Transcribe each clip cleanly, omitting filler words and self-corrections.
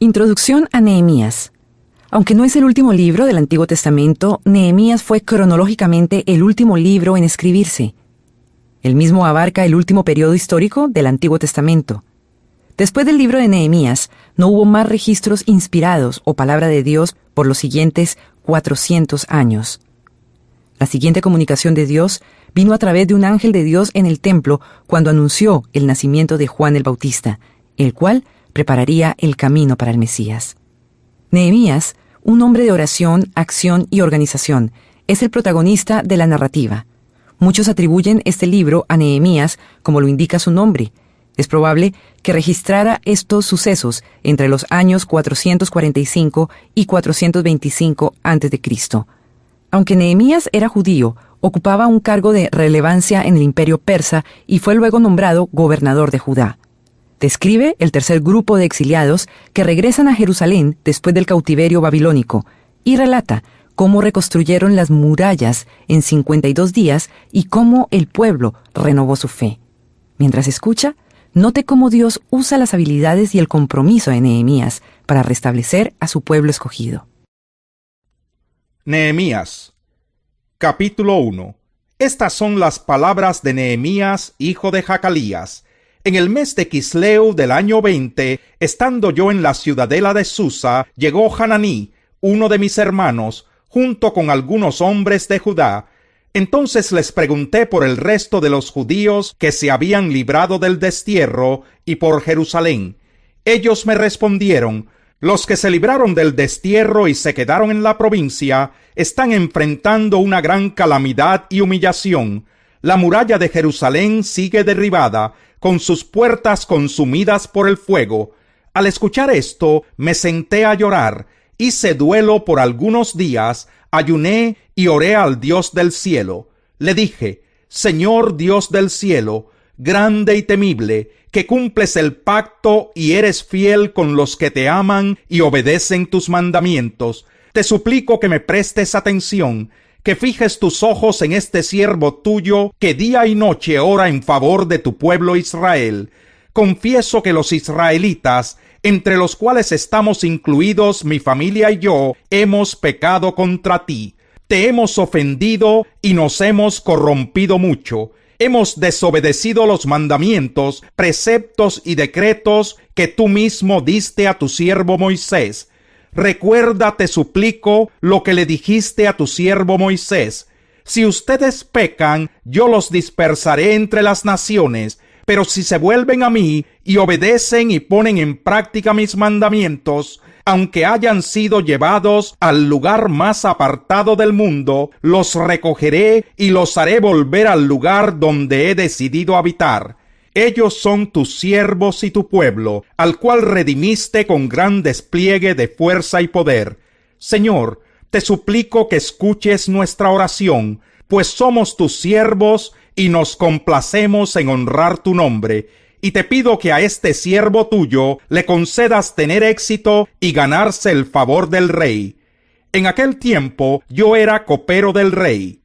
Introducción a Nehemías. Aunque no es el último libro del Antiguo Testamento, Nehemías fue cronológicamente el último libro en escribirse. El mismo abarca el último periodo histórico del Antiguo Testamento. Después del libro de Nehemías, no hubo más registros inspirados o palabra de Dios por los siguientes 400 años. La siguiente comunicación de Dios vino a través de un ángel de Dios en el templo cuando anunció el nacimiento de Juan el Bautista, el cual prepararía el camino para el Mesías. Nehemías, un hombre de oración, acción y organización, es el protagonista de la narrativa. Muchos atribuyen este libro a Nehemías, como lo indica su nombre. Es probable que registrara estos sucesos entre los años 445 y 425 a.C. Aunque Nehemías era judío, ocupaba un cargo de relevancia en el imperio persa y fue luego nombrado gobernador de Judá. Describe el tercer grupo de exiliados que regresan a Jerusalén después del cautiverio babilónico y relata cómo reconstruyeron las murallas en 52 días y cómo el pueblo renovó su fe. Mientras escucha, note cómo Dios usa las habilidades y el compromiso de Nehemías para restablecer a su pueblo escogido. Nehemías, capítulo 1. Estas son las palabras de Nehemías, hijo de Jacalías. En el mes de Quisleu del año 20, estando yo en la ciudadela de Susa, llegó Hananí, uno de mis hermanos, junto con algunos hombres de Judá. Entonces les pregunté por el resto de los judíos que se habían librado del destierro y por Jerusalén. Ellos me respondieron: los que se libraron del destierro y se quedaron en la provincia están enfrentando una gran calamidad y humillación. La muralla de Jerusalén sigue derribada, con sus puertas consumidas por el fuego. Al escuchar esto, me senté a llorar, hice duelo por algunos días, ayuné y oré al Dios del cielo. Le dije: Señor Dios del cielo, grande y temible, que cumples el pacto y eres fiel con los que te aman y obedecen tus mandamientos, te suplico que me prestes atención, que fijes tus ojos en este siervo tuyo que día y noche ora en favor de tu pueblo Israel. Confieso que los israelitas, entre los cuales estamos incluidos mi familia y yo, hemos pecado contra ti. Te hemos ofendido y nos hemos corrompido mucho. Hemos desobedecido los mandamientos, preceptos y decretos que tú mismo diste a tu siervo Moisés. Recuerda, te suplico, lo que le dijiste a tu siervo Moisés. Si ustedes pecan, yo los dispersaré entre las naciones, pero si se vuelven a mí y obedecen y ponen en práctica mis mandamientos, aunque hayan sido llevados al lugar más apartado del mundo, los recogeré y los haré volver al lugar donde he decidido habitar. Ellos son tus siervos y tu pueblo, al cual redimiste con gran despliegue de fuerza y poder. Señor, te suplico que escuches nuestra oración, pues somos tus siervos y nos complacemos en honrar tu nombre. Y te pido que a este siervo tuyo le concedas tener éxito y ganarse el favor del rey. En aquel tiempo yo era copero del rey.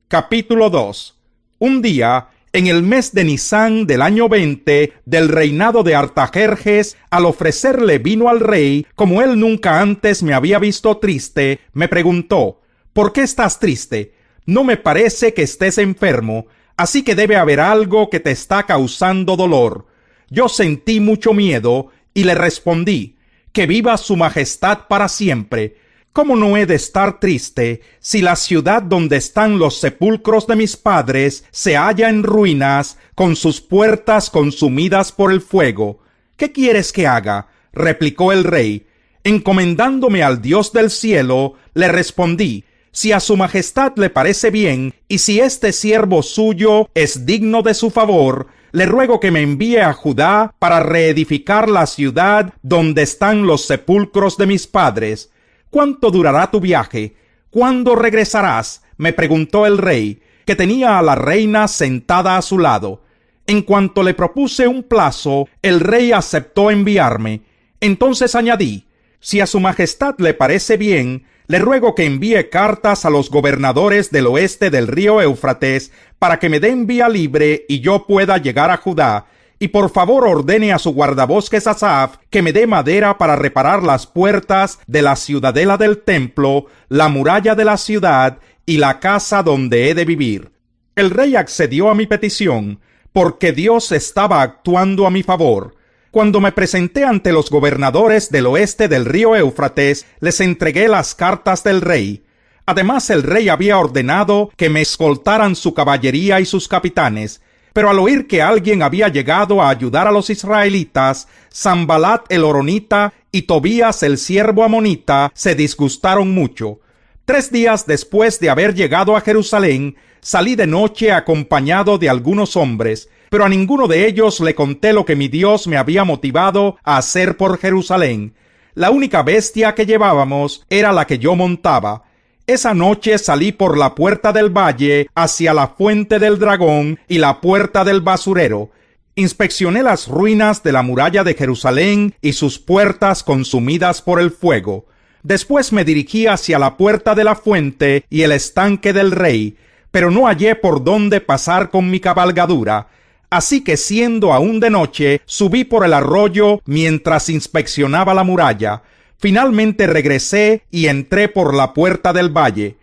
Capítulo 2. Un día, en el mes de Nisán del año 20 del reinado de Artajerjes, al ofrecerle vino al rey, como él nunca antes me había visto triste, me preguntó: ¿por qué estás triste? No me parece que estés enfermo, así que debe haber algo que te está causando dolor. Yo sentí mucho miedo y le respondí: que viva su majestad para siempre. ¿Cómo no he de estar triste si la ciudad donde están los sepulcros de mis padres se halla en ruinas, con sus puertas consumidas por el fuego? ¿Qué quieres que haga?, replicó el rey. Encomendándome al Dios del cielo, le respondí: si a su majestad le parece bien, y si este siervo suyo es digno de su favor, le ruego que me envíe a Judá para reedificar la ciudad donde están los sepulcros de mis padres. ¿Cuánto durará tu viaje? ¿Cuándo regresarás?, me preguntó el rey, que tenía a la reina sentada a su lado. En cuanto le propuse un plazo, el rey aceptó enviarme. Entonces añadí: si a su majestad le parece bien, le ruego que envíe cartas a los gobernadores del oeste del río Éufrates para que me den vía libre y yo pueda llegar a Judá, y por favor ordene a su guardabosques Asaf que me dé madera para reparar las puertas de la ciudadela del templo, la muralla de la ciudad y la casa donde he de vivir. El rey accedió a mi petición, porque Dios estaba actuando a mi favor. Cuando me presenté ante los gobernadores del oeste del río Éufrates, les entregué las cartas del rey. Además, el rey había ordenado que me escoltaran su caballería y sus capitanes. Pero al oír que alguien había llegado a ayudar a los israelitas, Sanbalat el horonita y Tobías el siervo amonita se disgustaron mucho. 3 días después de haber llegado a Jerusalén, salí de noche acompañado de algunos hombres, pero a ninguno de ellos le conté lo que mi Dios me había motivado a hacer por Jerusalén. La única bestia que llevábamos era la que yo montaba. Esa noche salí por la puerta del valle hacia la fuente del dragón y la puerta del basurero. Inspeccioné las ruinas de la muralla de Jerusalén y sus puertas consumidas por el fuego. Después me dirigí hacia la puerta de la fuente y el estanque del rey, pero no hallé por dónde pasar con mi cabalgadura. Así que siendo aún de noche, subí por el arroyo mientras inspeccionaba la muralla. Finalmente regresé y entré por la puerta del valle.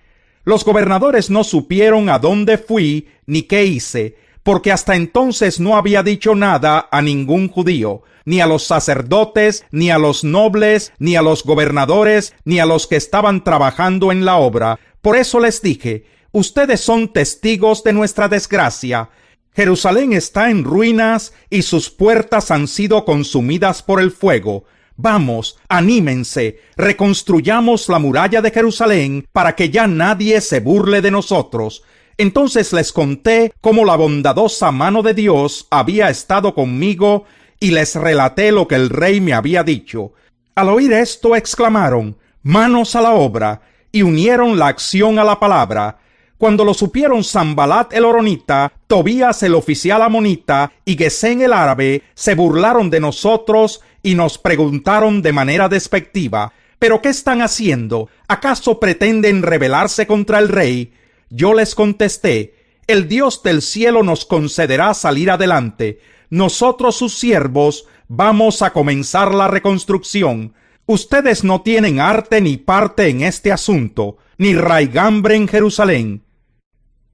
Los gobernadores no supieron a dónde fui ni qué hice, porque hasta entonces no había dicho nada a ningún judío, ni a los sacerdotes, ni a los nobles, ni a los gobernadores, ni a los que estaban trabajando en la obra. Por eso les dije: ustedes son testigos de nuestra desgracia. Jerusalén está en ruinas y sus puertas han sido consumidas por el fuego. Vamos, anímense, reconstruyamos la muralla de Jerusalén para que ya nadie se burle de nosotros. Entonces les conté cómo la bondadosa mano de Dios había estado conmigo y les relaté lo que el rey me había dicho. Al oír esto exclamaron: manos a la obra, y unieron la acción a la palabra. Cuando lo supieron Sanbalat el horonita, Tobías el oficial amonita y Gesén el árabe, se burlaron de nosotros y nos preguntaron de manera despectiva: ¿pero qué están haciendo? ¿Acaso pretenden rebelarse contra el rey? Yo les contesté: el Dios del cielo nos concederá salir adelante. Nosotros, sus siervos, vamos a comenzar la reconstrucción. Ustedes no tienen arte ni parte en este asunto, ni raigambre en Jerusalén.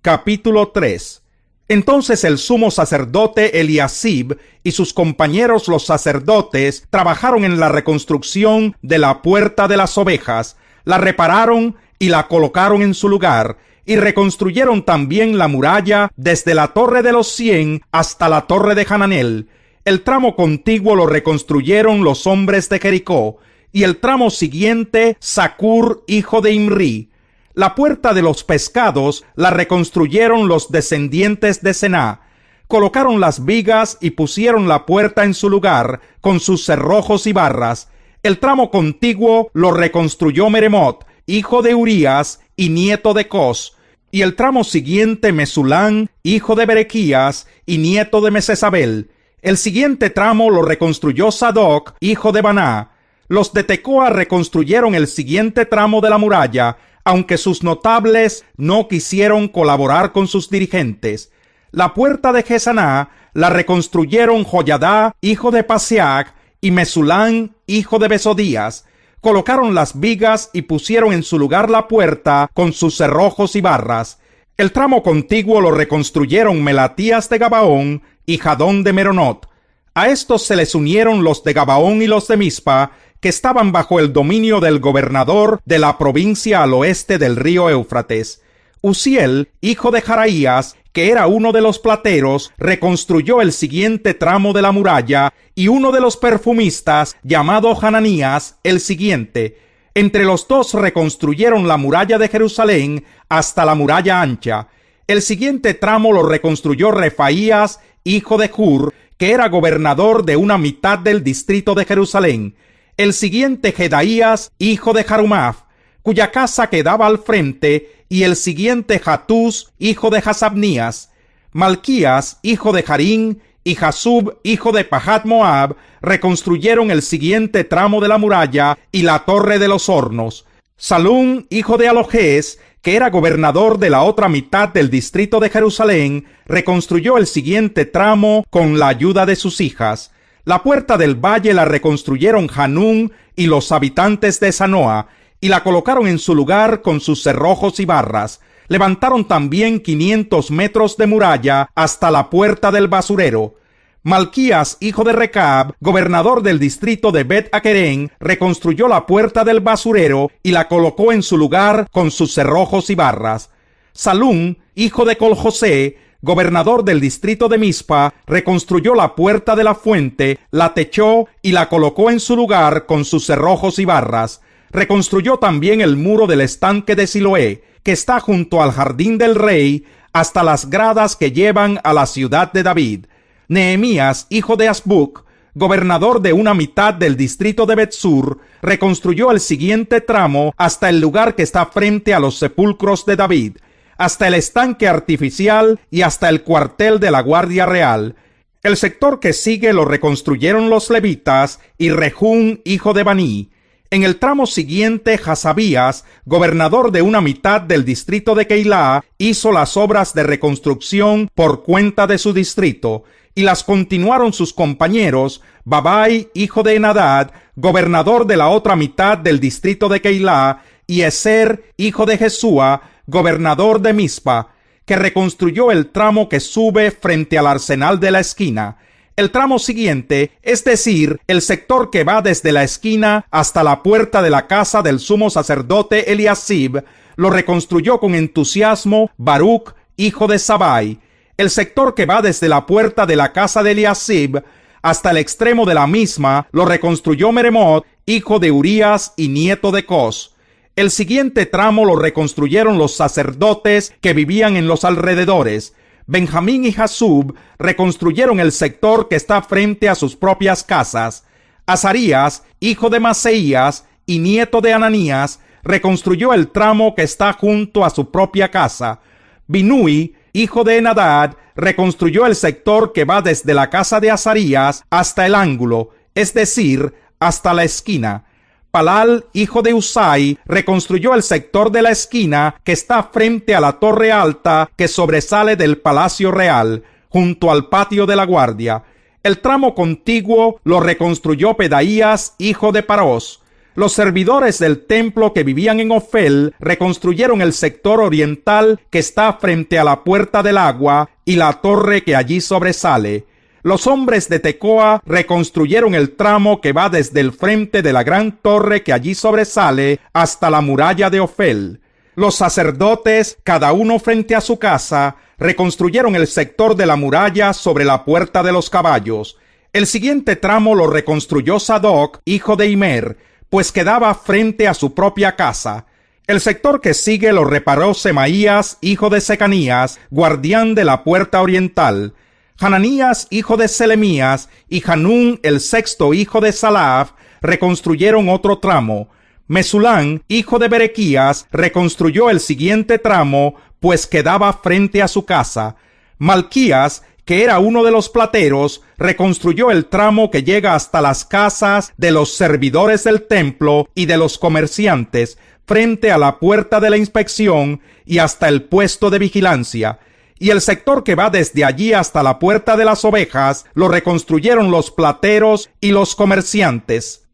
Capítulo 3. Entonces el sumo sacerdote Eliasib y sus compañeros los sacerdotes trabajaron en la reconstrucción de la puerta de las ovejas, la repararon y la colocaron en su lugar, y reconstruyeron también la muralla desde la torre de los 100 hasta la torre de Hananel. El tramo contiguo lo reconstruyeron los hombres de Jericó, y el tramo siguiente Zacur, hijo de Imri. La puerta de los pescados la reconstruyeron los descendientes de Sená. Colocaron las vigas y pusieron la puerta en su lugar, con sus cerrojos y barras. El tramo contiguo lo reconstruyó Meremot, hijo de Urías y nieto de Cos. Y el tramo siguiente Mesulán, hijo de Berequías y nieto de Mesesabel. El siguiente tramo lo reconstruyó Sadoc, hijo de Baná. Los de Tecoa reconstruyeron el siguiente tramo de la muralla, aunque sus notables no quisieron colaborar con sus dirigentes. La puerta de Gesaná la reconstruyeron Joyadá, hijo de Paseac, y Mesulán, hijo de Besodías. Colocaron las vigas y pusieron en su lugar la puerta con sus cerrojos y barras. El tramo contiguo lo reconstruyeron Melatías de Gabaón y Jadón de Meronot. A estos se les unieron los de Gabaón y los de Mizpa, que estaban bajo el dominio del gobernador de la provincia al oeste del río Éufrates. Uziel, hijo de Jaraías, que era uno de los plateros, reconstruyó el siguiente tramo de la muralla, y uno de los perfumistas, llamado Hananías, el siguiente. Entre los dos reconstruyeron la muralla de Jerusalén hasta la muralla ancha. El siguiente tramo lo reconstruyó Refaías, hijo de Hur, que era gobernador de una mitad del distrito de Jerusalén. El siguiente Jedaías, hijo de Jarumaf, cuya casa quedaba al frente, y el siguiente Hatús, hijo de Hasabnías. Malquías, hijo de Jarín, y Jasub, hijo de Pahat Moab, reconstruyeron el siguiente tramo de la muralla y la torre de los hornos. Salún, hijo de Alojés, que era gobernador de la otra mitad del distrito de Jerusalén, reconstruyó el siguiente tramo con la ayuda de sus hijas. La puerta del valle la reconstruyeron Hanún y los habitantes de Zanoa, y la colocaron en su lugar con sus cerrojos y barras. Levantaron también 500 metros de muralla hasta la puerta del basurero. Malquías, hijo de Recab, gobernador del distrito de Bet-Aquerén, reconstruyó la puerta del basurero y la colocó en su lugar con sus cerrojos y barras. Salum, hijo de Col-José, gobernador del distrito de Mizpa, reconstruyó la puerta de la fuente, la techó y la colocó en su lugar con sus cerrojos y barras. Reconstruyó también el muro del estanque de Siloé, que está junto al jardín del rey, hasta las gradas que llevan a la ciudad de David. Nehemías, hijo de Azbuc, gobernador de una mitad del distrito de Bet-Sur, reconstruyó el siguiente tramo hasta el lugar que está frente a los sepulcros de David, hasta el estanque artificial y hasta el cuartel de la Guardia Real. El sector que sigue lo reconstruyeron los levitas y Rehum, hijo de Baní. En el tramo siguiente, Hasabías, gobernador de una mitad del distrito de Keilah, hizo las obras de reconstrucción por cuenta de su distrito, y las continuaron sus compañeros, Babai, hijo de Enadad, gobernador de la otra mitad del distrito de Keilah, y Eser, hijo de Jesúa, gobernador de Mizpa, que reconstruyó el tramo que sube frente al arsenal de la esquina. El tramo siguiente, es decir, el sector que va desde la esquina hasta la puerta de la casa del sumo sacerdote Eliasib, lo reconstruyó con entusiasmo Baruch, hijo de Sabai. El sector que va desde la puerta de la casa de Eliasib hasta el extremo de la misma lo reconstruyó Meremot, hijo de Urías y nieto de Cos. El siguiente tramo lo reconstruyeron los sacerdotes que vivían en los alrededores. Benjamín y Jasub reconstruyeron el sector que está frente a sus propias casas. Azarías, hijo de Maseías y nieto de Ananías, reconstruyó el tramo que está junto a su propia casa. Binui, hijo de Enadad, reconstruyó el sector que va desde la casa de Azarías hasta el ángulo, es decir, hasta la esquina. Palal, hijo de Usai, reconstruyó el sector de la esquina que está frente a la torre alta que sobresale del palacio real, junto al patio de la guardia. El tramo contiguo lo reconstruyó Pedaías, hijo de Parós. Los servidores del templo que vivían en Ofel reconstruyeron el sector oriental que está frente a la puerta del agua y la torre que allí sobresale. Los hombres de Tecoa reconstruyeron el tramo que va desde el frente de la gran torre que allí sobresale hasta la muralla de Ofel. Los sacerdotes, cada uno frente a su casa, reconstruyeron el sector de la muralla sobre la puerta de los caballos. El siguiente tramo lo reconstruyó Sadoc, hijo de Imer, pues quedaba frente a su propia casa. El sector que sigue lo reparó Semaías, hijo de Secanías, guardián de la puerta oriental. Hananías, hijo de Selemías, y Hanún, el sexto hijo de Salaf, reconstruyeron otro tramo. Mesulán, hijo de Berequías, reconstruyó el siguiente tramo, pues quedaba frente a su casa. Malquías, que era uno de los plateros, reconstruyó el tramo que llega hasta las casas de los servidores del templo y de los comerciantes, frente a la puerta de la inspección y hasta el puesto de vigilancia. Y el sector que va desde allí hasta la puerta de las ovejas lo reconstruyeron los plateros y los comerciantes.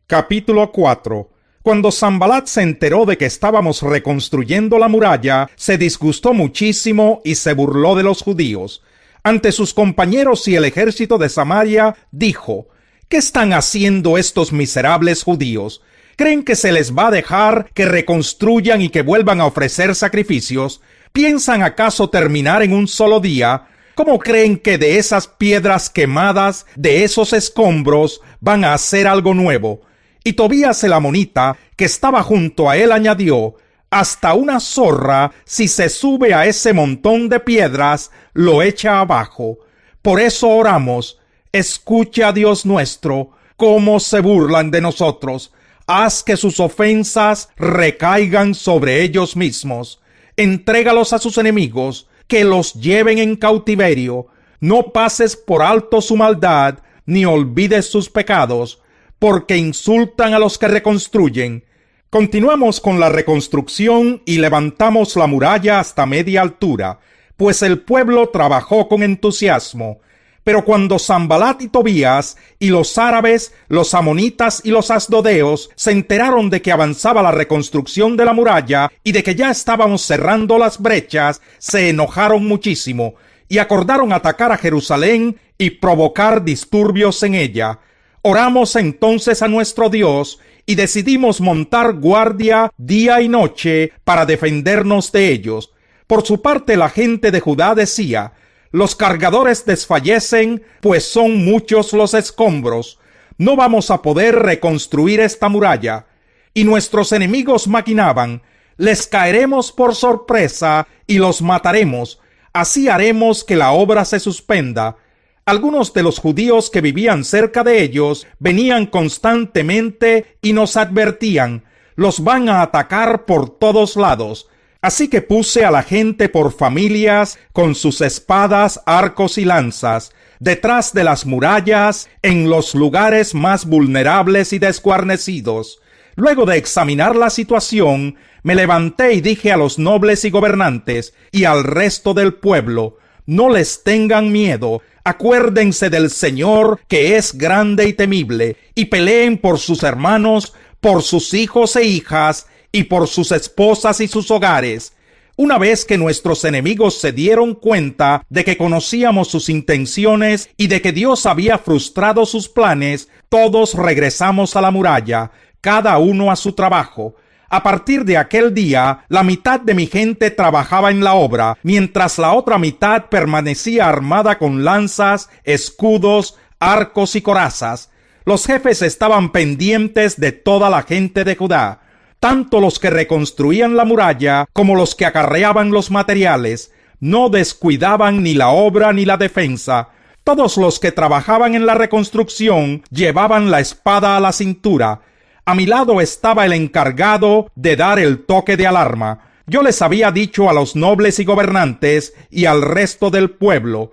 Capítulo 4. Cuando Sanbalat se enteró de que estábamos reconstruyendo la muralla, se disgustó muchísimo y se burló de los judíos. Ante sus compañeros y el ejército de Samaria, dijo: ¿Qué están haciendo estos miserables judíos? ¿Creen que se les va a dejar que reconstruyan y que vuelvan a ofrecer sacrificios? ¿Piensan acaso terminar en un solo día? ¿Cómo creen que de esas piedras quemadas, de esos escombros, van a hacer algo nuevo? Y Tobías el amonita, que estaba junto a él, añadió: hasta una zorra, si se sube a ese montón de piedras, lo echa abajo. Por eso oramos: escucha, Dios nuestro, cómo se burlan de nosotros. Haz que sus ofensas recaigan sobre ellos mismos. Entrégalos a sus enemigos, que los lleven en cautiverio. No pases por alto su maldad, ni olvides sus pecados, porque insultan a los que reconstruyen. Continuamos con la reconstrucción y levantamos la muralla hasta media altura, pues el pueblo trabajó con entusiasmo. Pero cuando Sanbalat y Tobías y los árabes, los amonitas y los asdodeos se enteraron de que avanzaba la reconstrucción de la muralla y de que ya estábamos cerrando las brechas, se enojaron muchísimo y acordaron atacar a Jerusalén y provocar disturbios en ella. Oramos entonces a nuestro Dios y decidimos montar guardia día y noche para defendernos de ellos. Por su parte, la gente de Judá decía: los cargadores desfallecen, pues son muchos los escombros. No vamos a poder reconstruir esta muralla. Y nuestros enemigos maquinaban: les caeremos por sorpresa y los mataremos. Así haremos que la obra se suspenda. Algunos de los judíos que vivían cerca de ellos venían constantemente y nos advertían: los van a atacar por todos lados. Así que puse a la gente por familias, con sus espadas, arcos y lanzas, detrás de las murallas, en los lugares más vulnerables y desguarnecidos. Luego de examinar la situación, me levanté y dije a los nobles y gobernantes y al resto del pueblo: no les tengan miedo, acuérdense del Señor, que es grande y temible, y peleen por sus hermanos, por sus hijos e hijas, y por sus esposas y sus hogares. Una vez que nuestros enemigos se dieron cuenta de que conocíamos sus intenciones y de que Dios había frustrado sus planes, todos regresamos a la muralla, cada uno a su trabajo. A partir de aquel día, la mitad de mi gente trabajaba en la obra, mientras la otra mitad permanecía armada con lanzas, escudos, arcos y corazas. Los jefes estaban pendientes de toda la gente de Judá, tanto los que reconstruían la muralla como los que acarreaban los materiales. No descuidaban ni la obra ni la defensa. Todos los que trabajaban en la reconstrucción llevaban la espada a la cintura. A mi lado estaba el encargado de dar el toque de alarma. Yo les había dicho a los nobles y gobernantes y al resto del pueblo: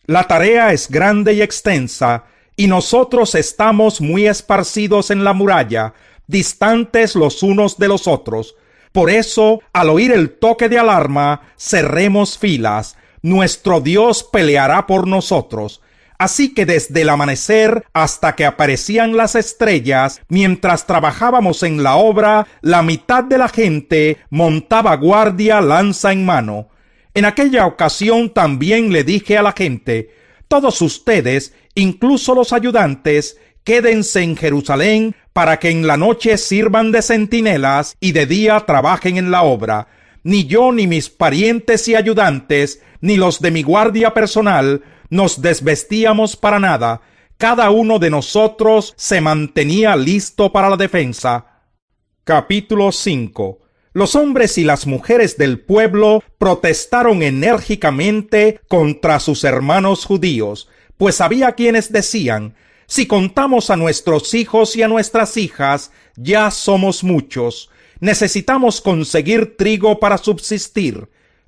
la tarea es grande y extensa, y nosotros estamos muy esparcidos en la muralla, distantes los unos de los otros. Por eso, al oír el toque de alarma, cerremos filas. Nuestro Dios peleará por nosotros. Así que desde el amanecer hasta que aparecían las estrellas, mientras trabajábamos en la obra, la mitad de la gente montaba guardia lanza en mano. En aquella ocasión también le dije a la gente: todos ustedes, incluso los ayudantes, quédense en Jerusalén para que en la noche sirvan de centinelas y de día trabajen en la obra. Ni yo, ni mis parientes y ayudantes, ni los de mi guardia personal nos desvestíamos para nada. Cada uno de nosotros se mantenía listo para la defensa. Capítulo 5. Los hombres y las mujeres del pueblo protestaron enérgicamente contra sus hermanos judíos, pues había quienes decían: si contamos a nuestros hijos y a nuestras hijas, ya somos muchos. Necesitamos conseguir trigo para subsistir.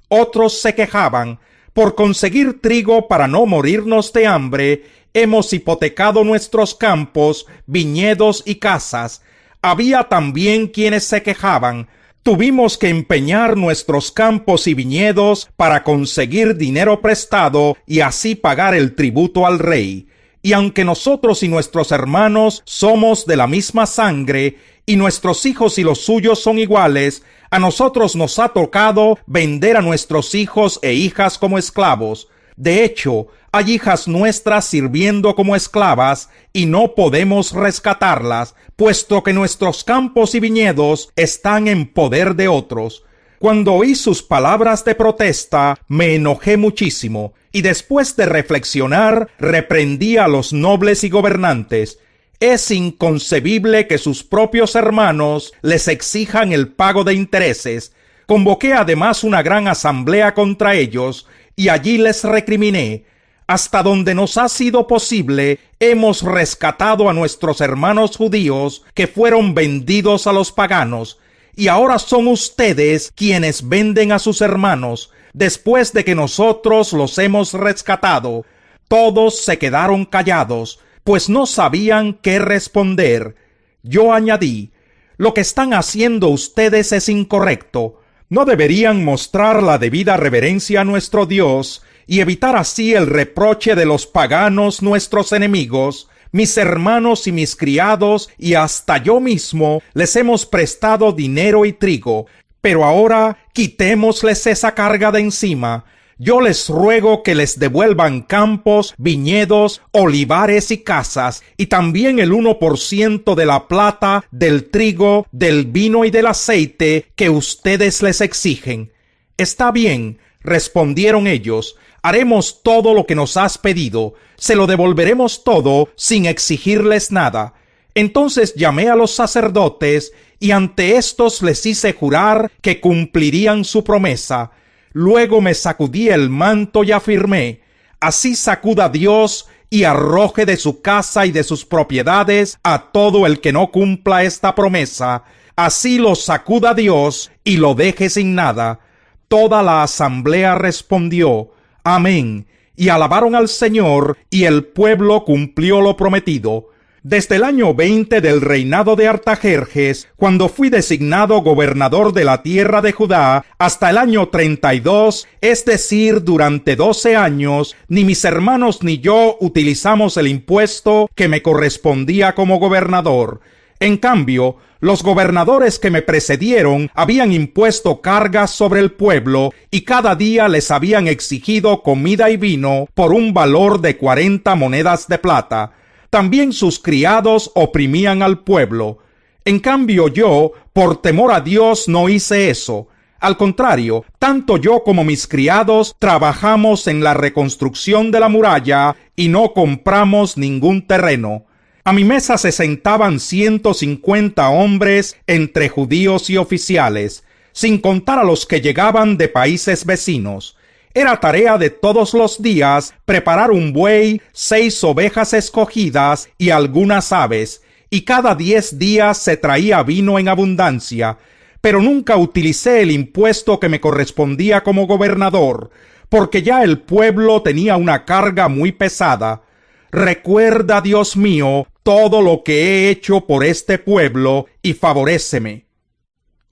Otros se quejaban: por conseguir trigo para no morirnos de hambre, hemos hipotecado nuestros campos, viñedos y casas. Había también quienes se quejaban: tuvimos que empeñar nuestros campos y viñedos para conseguir dinero prestado y así pagar el tributo al rey. Y aunque nosotros y nuestros hermanos somos de la misma sangre, y nuestros hijos y los suyos son iguales, a nosotros nos ha tocado vender a nuestros hijos e hijas como esclavos. De hecho, hay hijas nuestras sirviendo como esclavas, y no podemos rescatarlas, puesto que nuestros campos y viñedos están en poder de otros. Cuando oí sus palabras de protesta, me enojé muchísimo, y después de reflexionar, reprendí a los nobles y gobernantes. Es inconcebible que sus propios hermanos les exijan el pago de intereses. Convoqué además una gran asamblea contra ellos, y allí les recriminé: hasta donde nos ha sido posible, hemos rescatado a nuestros hermanos judíos que fueron vendidos a los paganos, y ahora son ustedes quienes venden a sus hermanos, después de que nosotros los hemos rescatado. Todos se quedaron callados, pues no sabían qué responder. Yo añadí: Lo que están haciendo ustedes es incorrecto. No deberían mostrar la debida reverencia a nuestro Dios y evitar así el reproche de los paganos, nuestros enemigos. Mis hermanos y mis criados y hasta yo mismo les hemos prestado dinero y trigo, pero ahora quitémosles esa carga de encima. Yo les ruego que les devuelvan campos, viñedos, olivares y casas, y también el 1% de la plata, del trigo, del vino y del aceite que ustedes les exigen. Está bien, respondieron ellos, haremos todo lo que nos has pedido, se lo devolveremos todo sin exigirles nada. Entonces llamé a los sacerdotes, y ante éstos les hice jurar que cumplirían su promesa. Luego me sacudí el manto y afirmé: así sacuda Dios y arroje de su casa y de sus propiedades a todo el que no cumpla esta promesa. Así lo sacuda Dios y lo deje sin nada. Toda la asamblea respondió: amén, y alabaron al Señor, y el pueblo cumplió lo prometido. Desde el año 20 del reinado de Artajerjes, cuando fui designado gobernador de la tierra de Judá, hasta el año 32, es decir, durante 12 años, ni mis hermanos ni yo utilizamos el impuesto que me correspondía como gobernador. En cambio, los gobernadores que me precedieron habían impuesto cargas sobre el pueblo y cada día les habían exigido comida y vino por un valor de 40 monedas de plata. También sus criados oprimían al pueblo. En cambio yo, por temor a Dios, no hice eso. Al contrario, tanto yo como mis criados trabajamos en la reconstrucción de la muralla y no compramos ningún terreno. A mi mesa se sentaban 150 hombres entre judíos y oficiales, sin contar a los que llegaban de países vecinos. Era tarea de todos los días preparar un buey, 6 ovejas escogidas y algunas aves, y cada 10 días se traía vino en abundancia. Pero nunca utilicé el impuesto que me correspondía como gobernador, porque ya el pueblo tenía una carga muy pesada. Recuerda, Dios mío, todo lo que he hecho por este pueblo y favoréceme.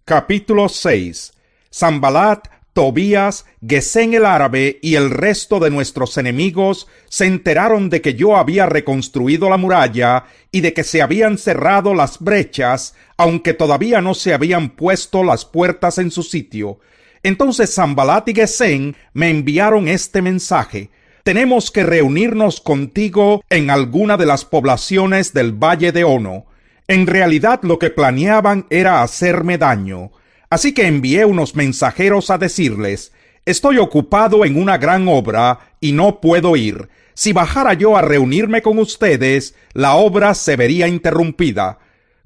Capítulo 6. Sanbalat, Tobías, Gesén el árabe y el resto de nuestros enemigos se enteraron de que yo había reconstruido la muralla y de que se habían cerrado las brechas, aunque todavía no se habían puesto las puertas en su sitio. Entonces Sanbalat y Gesén me enviaron este mensaje: tenemos que reunirnos contigo en alguna de las poblaciones del valle de Ono. En realidad lo que planeaban era hacerme daño. Así que envié unos mensajeros a decirles: estoy ocupado en una gran obra y no puedo ir. Si bajara yo a reunirme con ustedes, la obra se vería interrumpida.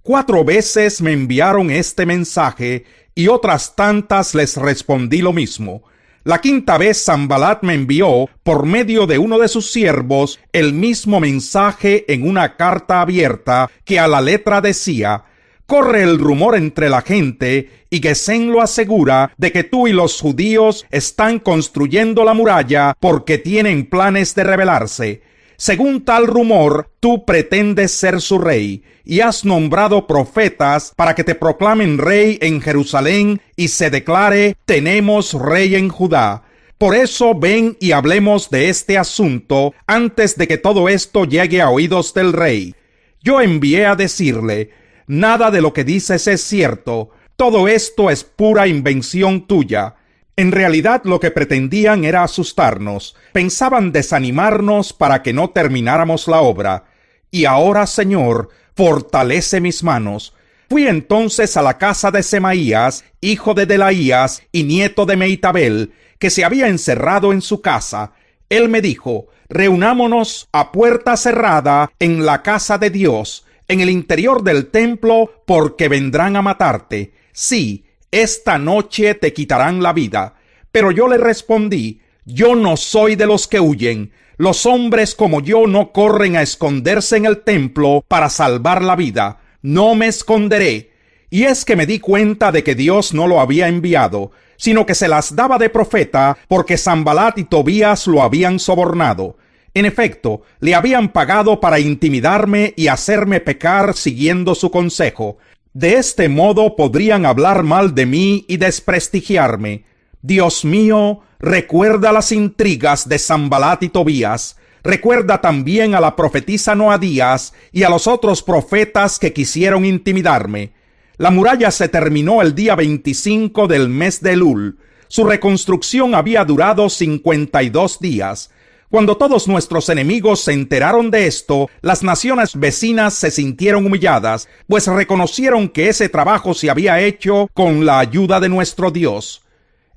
4 veces me enviaron este mensaje y otras tantas les respondí lo mismo. La 5ª vez Sanbalat me envió, por medio de uno de sus siervos, el mismo mensaje en una carta abierta que a la letra decía: corre el rumor entre la gente, y Gesén lo asegura, de que tú y los judíos están construyendo la muralla porque tienen planes de rebelarse. Según tal rumor, tú pretendes ser su rey, y has nombrado profetas para que te proclamen rey en Jerusalén y se declare: tenemos rey en Judá. Por eso ven y hablemos de este asunto antes de que todo esto llegue a oídos del rey. Yo envié a decirle: nada de lo que dices es cierto, todo esto es pura invención tuya. En realidad lo que pretendían era asustarnos, pensaban desanimarnos para que no termináramos la obra. Y ahora, Señor, fortalece mis manos. Fui entonces a la casa de Semaías, hijo de Delaías y nieto de Meitabel, que se había encerrado en su casa. Él me dijo: reunámonos a puerta cerrada en la casa de Dios, en el interior del templo, porque vendrán a matarte. Sí, esta noche te quitarán la vida. Pero yo le respondí: yo no soy de los que huyen. Los hombres como yo no corren a esconderse en el templo para salvar la vida. No me esconderé. Y es que me di cuenta de que Dios no lo había enviado, sino que se las daba de profeta porque Sanbalat y Tobías lo habían sobornado. En efecto, le habían pagado para intimidarme y hacerme pecar siguiendo su consejo. De este modo podrían hablar mal de mí y desprestigiarme. Dios mío, recuerda las intrigas de Sanbalat y Tobías. Recuerda también a la profetisa Noadías y a los otros profetas que quisieron intimidarme. La muralla se terminó el día 25 del mes de Elul. Su reconstrucción había durado 52 días. Cuando todos nuestros enemigos se enteraron de esto, las naciones vecinas se sintieron humilladas, pues reconocieron que ese trabajo se había hecho con la ayuda de nuestro Dios.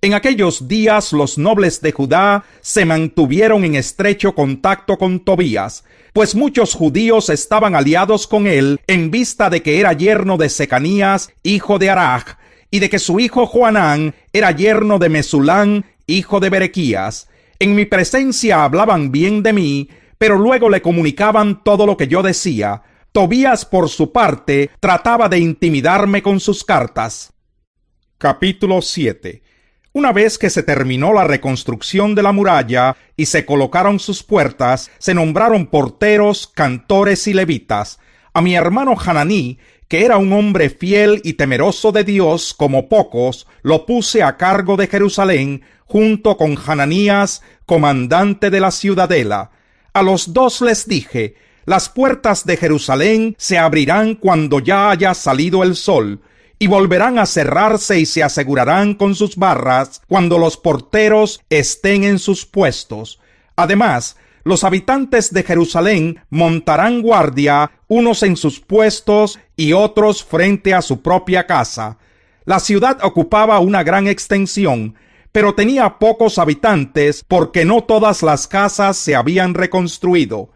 En aquellos días los nobles de Judá se mantuvieron en estrecho contacto con Tobías, pues muchos judíos estaban aliados con él en vista de que era yerno de Secanías, hijo de Araj, y de que su hijo Joanán era yerno de Mesulán, hijo de Berequías. En mi presencia hablaban bien de mí, pero luego le comunicaban todo lo que yo decía. Tobías, por su parte, trataba de intimidarme con sus cartas. Capítulo 7. Una vez que se terminó la reconstrucción de la muralla y se colocaron sus puertas, se nombraron porteros, cantores y levitas. A mi hermano Hananí, que era un hombre fiel y temeroso de Dios como pocos, lo puse a cargo de Jerusalén, junto con Hananías, comandante de la ciudadela. A los dos les dije: las puertas de Jerusalén se abrirán cuando ya haya salido el sol, y volverán a cerrarse y se asegurarán con sus barras cuando los porteros estén en sus puestos. Además, los habitantes de Jerusalén montarán guardia, unos en sus puestos y otros frente a su propia casa. La ciudad ocupaba una gran extensión, pero tenía pocos habitantes porque no todas las casas se habían reconstruido.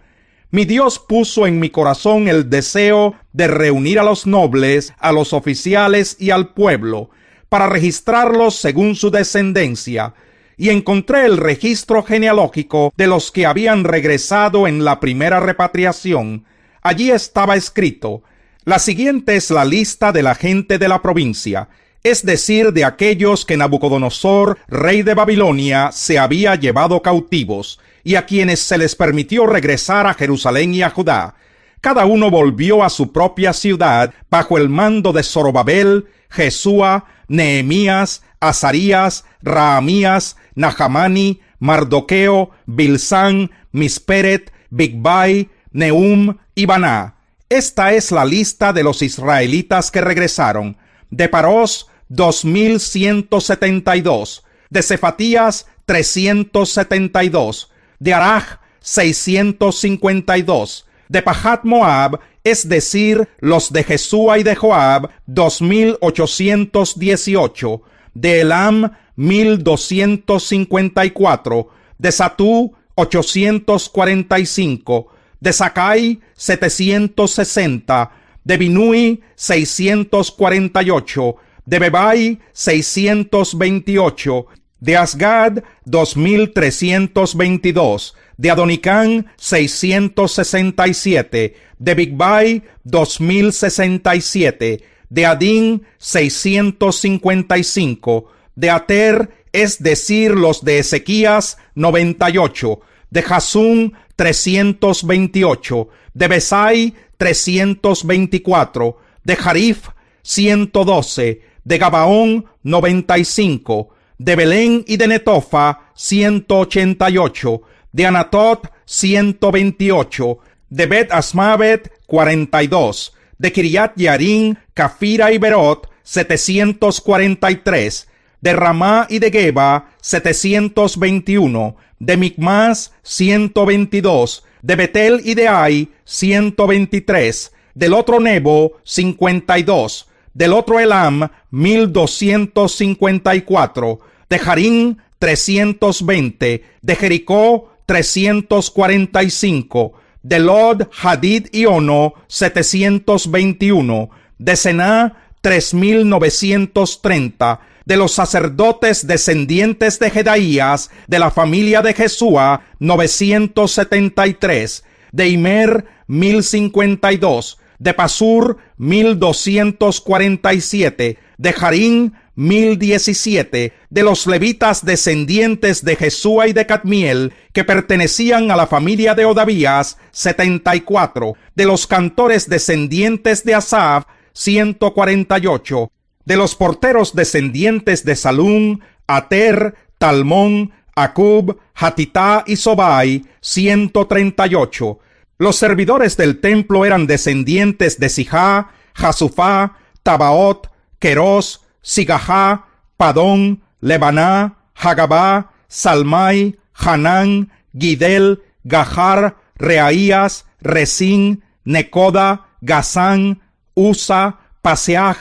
Mi Dios puso en mi corazón el deseo de reunir a los nobles, a los oficiales y al pueblo, para registrarlos según su descendencia, y encontré el registro genealógico de los que habían regresado en la primera repatriación. Allí estaba escrito: la siguiente es la lista de la gente de la provincia, es decir, de aquellos que Nabucodonosor, rey de Babilonia, se había llevado cautivos, y a quienes se les permitió regresar a Jerusalén y a Judá. Cada uno volvió a su propia ciudad bajo el mando de Zorobabel, Jesúa, Nehemías, Azarías, Raamías, Nahamani, Mardoqueo, Bilsán, Misperet, Bigbai, Nehum y Baná. Esta es la lista de los israelitas que regresaron. De Parós, 2172. De Cefatías, 372. De Araj, 652. De Pahat Moab, es decir, los de Jesúa y de Joab, 2818. De Elam, 1254. De Satú, 845. De Sakai, 760. De Binui, 648. De Bebai, 628. De Asgad, 2322. De Adonicán, 667. De Bigbai, 2067. De Adín, 655. De Ater, es decir, los de Ezequías, 98. De Jasún, 328. De Besai, 324. De Jarif, 112. De Gabaón, 95. De Belén y de Netofa, 188. De Anatot, 128. De Bet Asmavet, 42. De Kiriat Yarín, Cafira y Berot, 743. De Ramá y de Geba, 721. De Micmas, 122. De Betel y de Ai, 123. Del otro Nebo, 52. Del otro Elam, 1254. De Jarín, 320. De Jericó, 345. De Lod, Hadid y Ono, 721. De Sená, 3930. De los sacerdotes descendientes de Jedaías, de la familia de Jesúa, 973. De Imer, 1052. De Pasur, 1247. De Jarín, 1017. De los levitas descendientes de Jesúa y de Cadmiel, que pertenecían a la familia de Odavías, 74. De los cantores descendientes de Asaf, 148. De los porteros descendientes de Salún, Ater, Talmón, Acub, Hatitá y Sobai, 138. Los servidores del templo eran descendientes de Sijá, Jasufá, Tabaot, Querós, Sigajá, Padón, Lebaná, Hagabá, Salmai, Hanán, Gidel, Gahar, Reaías, Resín, Necoda, Gazán, Usa, Paseaj,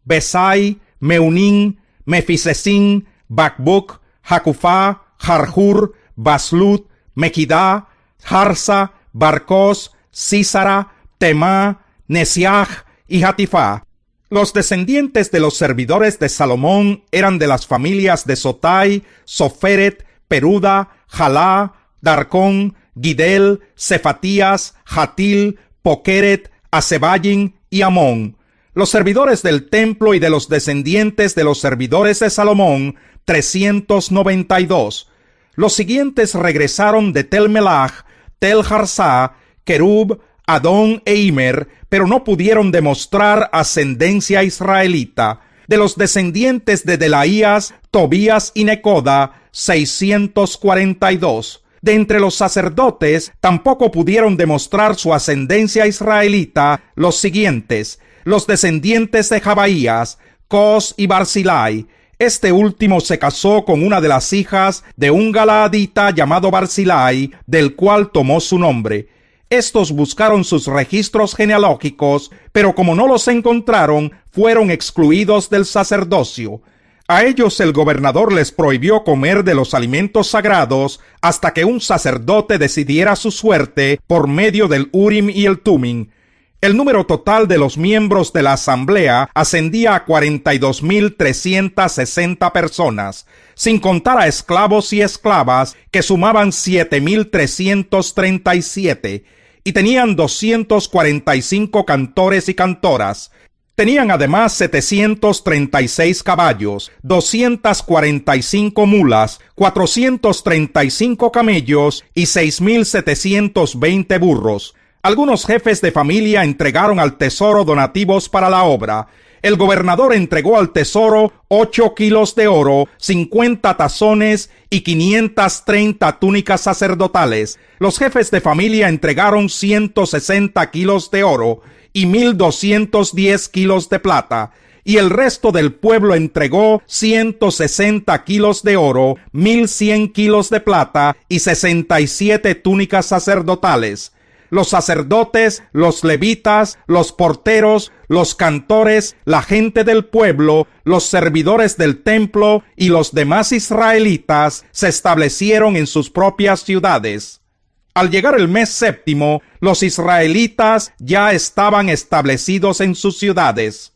Besai, Meunín, Mefisesín, Bacbuc, Jacufá, Jarjur, Baslut, Mequidá, Jarsa, Barcós, Sísara, Temá, Nesiaj y Hatifá. Los descendientes de los servidores de Salomón eran de las familias de Sotai, Soferet, Peruda, Jalá, Darcón, Gidel, Cefatías, Hatil, Pokeret, Asebayin y Amón. Los servidores del templo y de los descendientes de los servidores de Salomón, 392. Los siguientes regresaron de Tel-Melach, Tel-Harsá, Kerub, Adón e Imer, pero no pudieron demostrar ascendencia israelita. De los descendientes de Delaías, Tobías y Necoda, 642. De entre los sacerdotes tampoco pudieron demostrar su ascendencia israelita los siguientes: los descendientes de Jabaías, Cos y Barzilai. Este último se casó con una de las hijas de un galaadita llamado Barzilai, del cual tomó su nombre. Estos buscaron sus registros genealógicos, pero como no los encontraron, fueron excluidos del sacerdocio. A ellos el gobernador les prohibió comer de los alimentos sagrados hasta que un sacerdote decidiera su suerte por medio del Urim y el Tumim. El número total de los miembros de la asamblea ascendía a 42.360 personas, sin contar a esclavos y esclavas que sumaban 7.337, y tenían 245 cantores y cantoras. Tenían además 736 caballos, 245 mulas, 435 camellos y 6.720 burros. Algunos jefes de familia entregaron al tesoro donativos para la obra. El gobernador entregó al tesoro 8 kilos de oro, 50 tazones y 530 túnicas sacerdotales. Los jefes de familia entregaron 160 kilos de oro y 1.210 kilos de plata, y el resto del pueblo entregó 160 kilos de oro, 1.100 kilos de plata y 67 túnicas sacerdotales. Los sacerdotes, los levitas, los porteros, los cantores, la gente del pueblo, los servidores del templo y los demás israelitas se establecieron en sus propias ciudades. Al llegar el mes séptimo, los israelitas ya estaban establecidos en sus ciudades.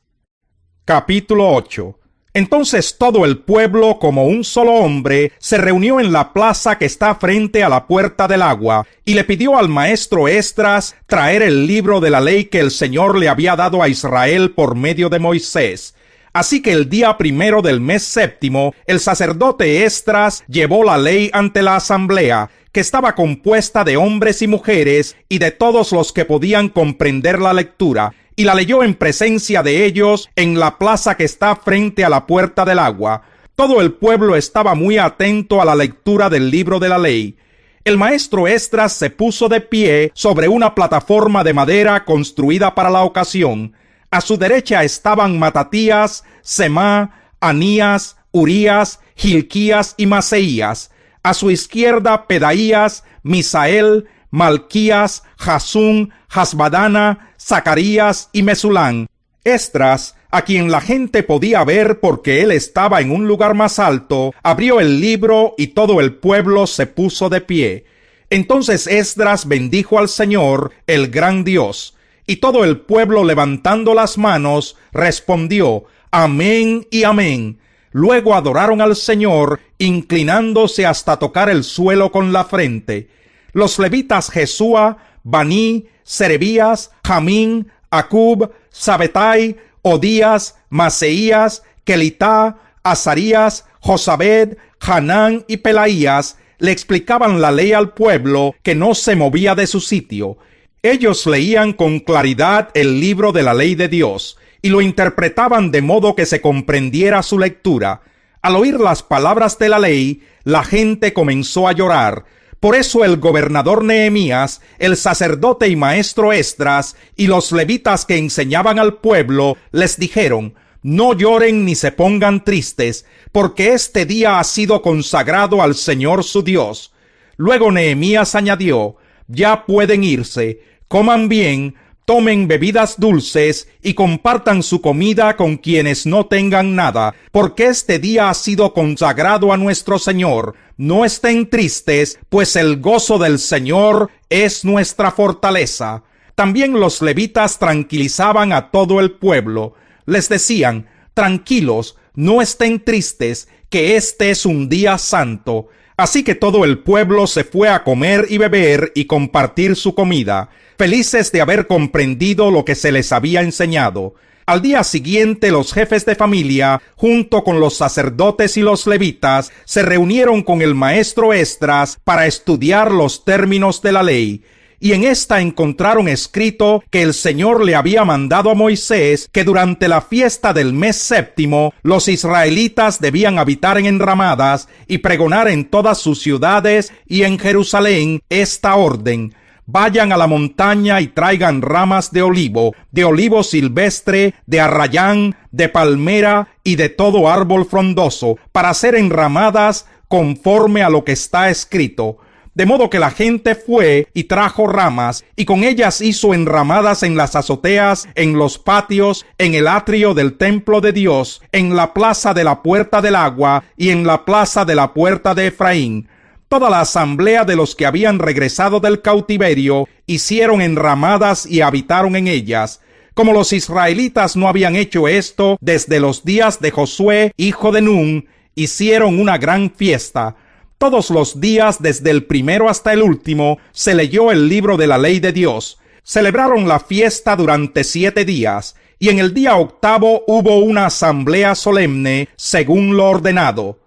Capítulo 8. Entonces todo el pueblo, como un solo hombre, se reunió en la plaza que está frente a la puerta del agua, y le pidió al maestro Esdras traer el libro de la ley que el Señor le había dado a Israel por medio de Moisés. Así que el día primero del mes séptimo, el sacerdote Esdras llevó la ley ante la asamblea, que estaba compuesta de hombres y mujeres y de todos los que podían comprender la lectura, y la leyó en presencia de ellos en la plaza que está frente a la puerta del agua. Todo el pueblo estaba muy atento a la lectura del libro de la ley. El maestro Esdras se puso de pie sobre una plataforma de madera construida para la ocasión. A su derecha estaban Matatías, Semá, Anías, Urías, Hilquías y Maseías. A su izquierda Pedaías, Misael, Malquías, Jasún, Hasbadana, Zacarías y Mesulán. Esdras, a quien la gente podía ver porque él estaba en un lugar más alto, abrió el libro y todo el pueblo se puso de pie. Entonces Esdras bendijo al Señor, el gran Dios, y todo el pueblo levantando las manos respondió: Amén y amén. Luego adoraron al Señor, inclinándose hasta tocar el suelo con la frente. Los levitas Jesúa, Baní, Serebías, Jamín, Acub, Sabetai, Odías, Maseías, Kelitá, Azarías, Josabed, Hanán y Pelaías le explicaban la ley al pueblo, que no se movía de su sitio. Ellos leían con claridad el libro de la ley de Dios, y lo interpretaban de modo que se comprendiera su lectura. Al oír las palabras de la ley, la gente comenzó a llorar. Por eso el gobernador Nehemías, el sacerdote y maestro Esdras y los levitas que enseñaban al pueblo les dijeron: no lloren ni se pongan tristes, porque este día ha sido consagrado al Señor su Dios. Luego Nehemías añadió: ya pueden irse, coman bien, tomen bebidas dulces y compartan su comida con quienes no tengan nada, porque este día ha sido consagrado a nuestro Señor. No estén tristes, pues el gozo del Señor es nuestra fortaleza. También los levitas tranquilizaban a todo el pueblo. Les decían: tranquilos, no estén tristes, que este es un día santo. Así que todo el pueblo se fue a comer y beber y compartir su comida, felices de haber comprendido lo que se les había enseñado. Al día siguiente, los jefes de familia, junto con los sacerdotes y los levitas, se reunieron con el maestro Esdras para estudiar los términos de la ley. Y en esta encontraron escrito que el Señor le había mandado a Moisés que durante la fiesta del mes séptimo los israelitas debían habitar en enramadas y pregonar en todas sus ciudades y en Jerusalén esta orden: vayan a la montaña y traigan ramas de olivo silvestre, de arrayán, de palmera y de todo árbol frondoso, para hacer enramadas conforme a lo que está escrito. De modo que la gente fue y trajo ramas, y con ellas hizo enramadas en las azoteas, en los patios, en el atrio del templo de Dios, en la plaza de la puerta del agua y en la plaza de la puerta de Efraín. Toda la asamblea de los que habían regresado del cautiverio hicieron enramadas y habitaron en ellas. Como los israelitas no habían hecho esto desde los días de Josué, hijo de Nun, hicieron una gran fiesta. Todos los días, desde el primero hasta el último, se leyó el libro de la ley de Dios. Celebraron la fiesta durante 7 días, y en el día octavo hubo una asamblea solemne, según lo ordenado.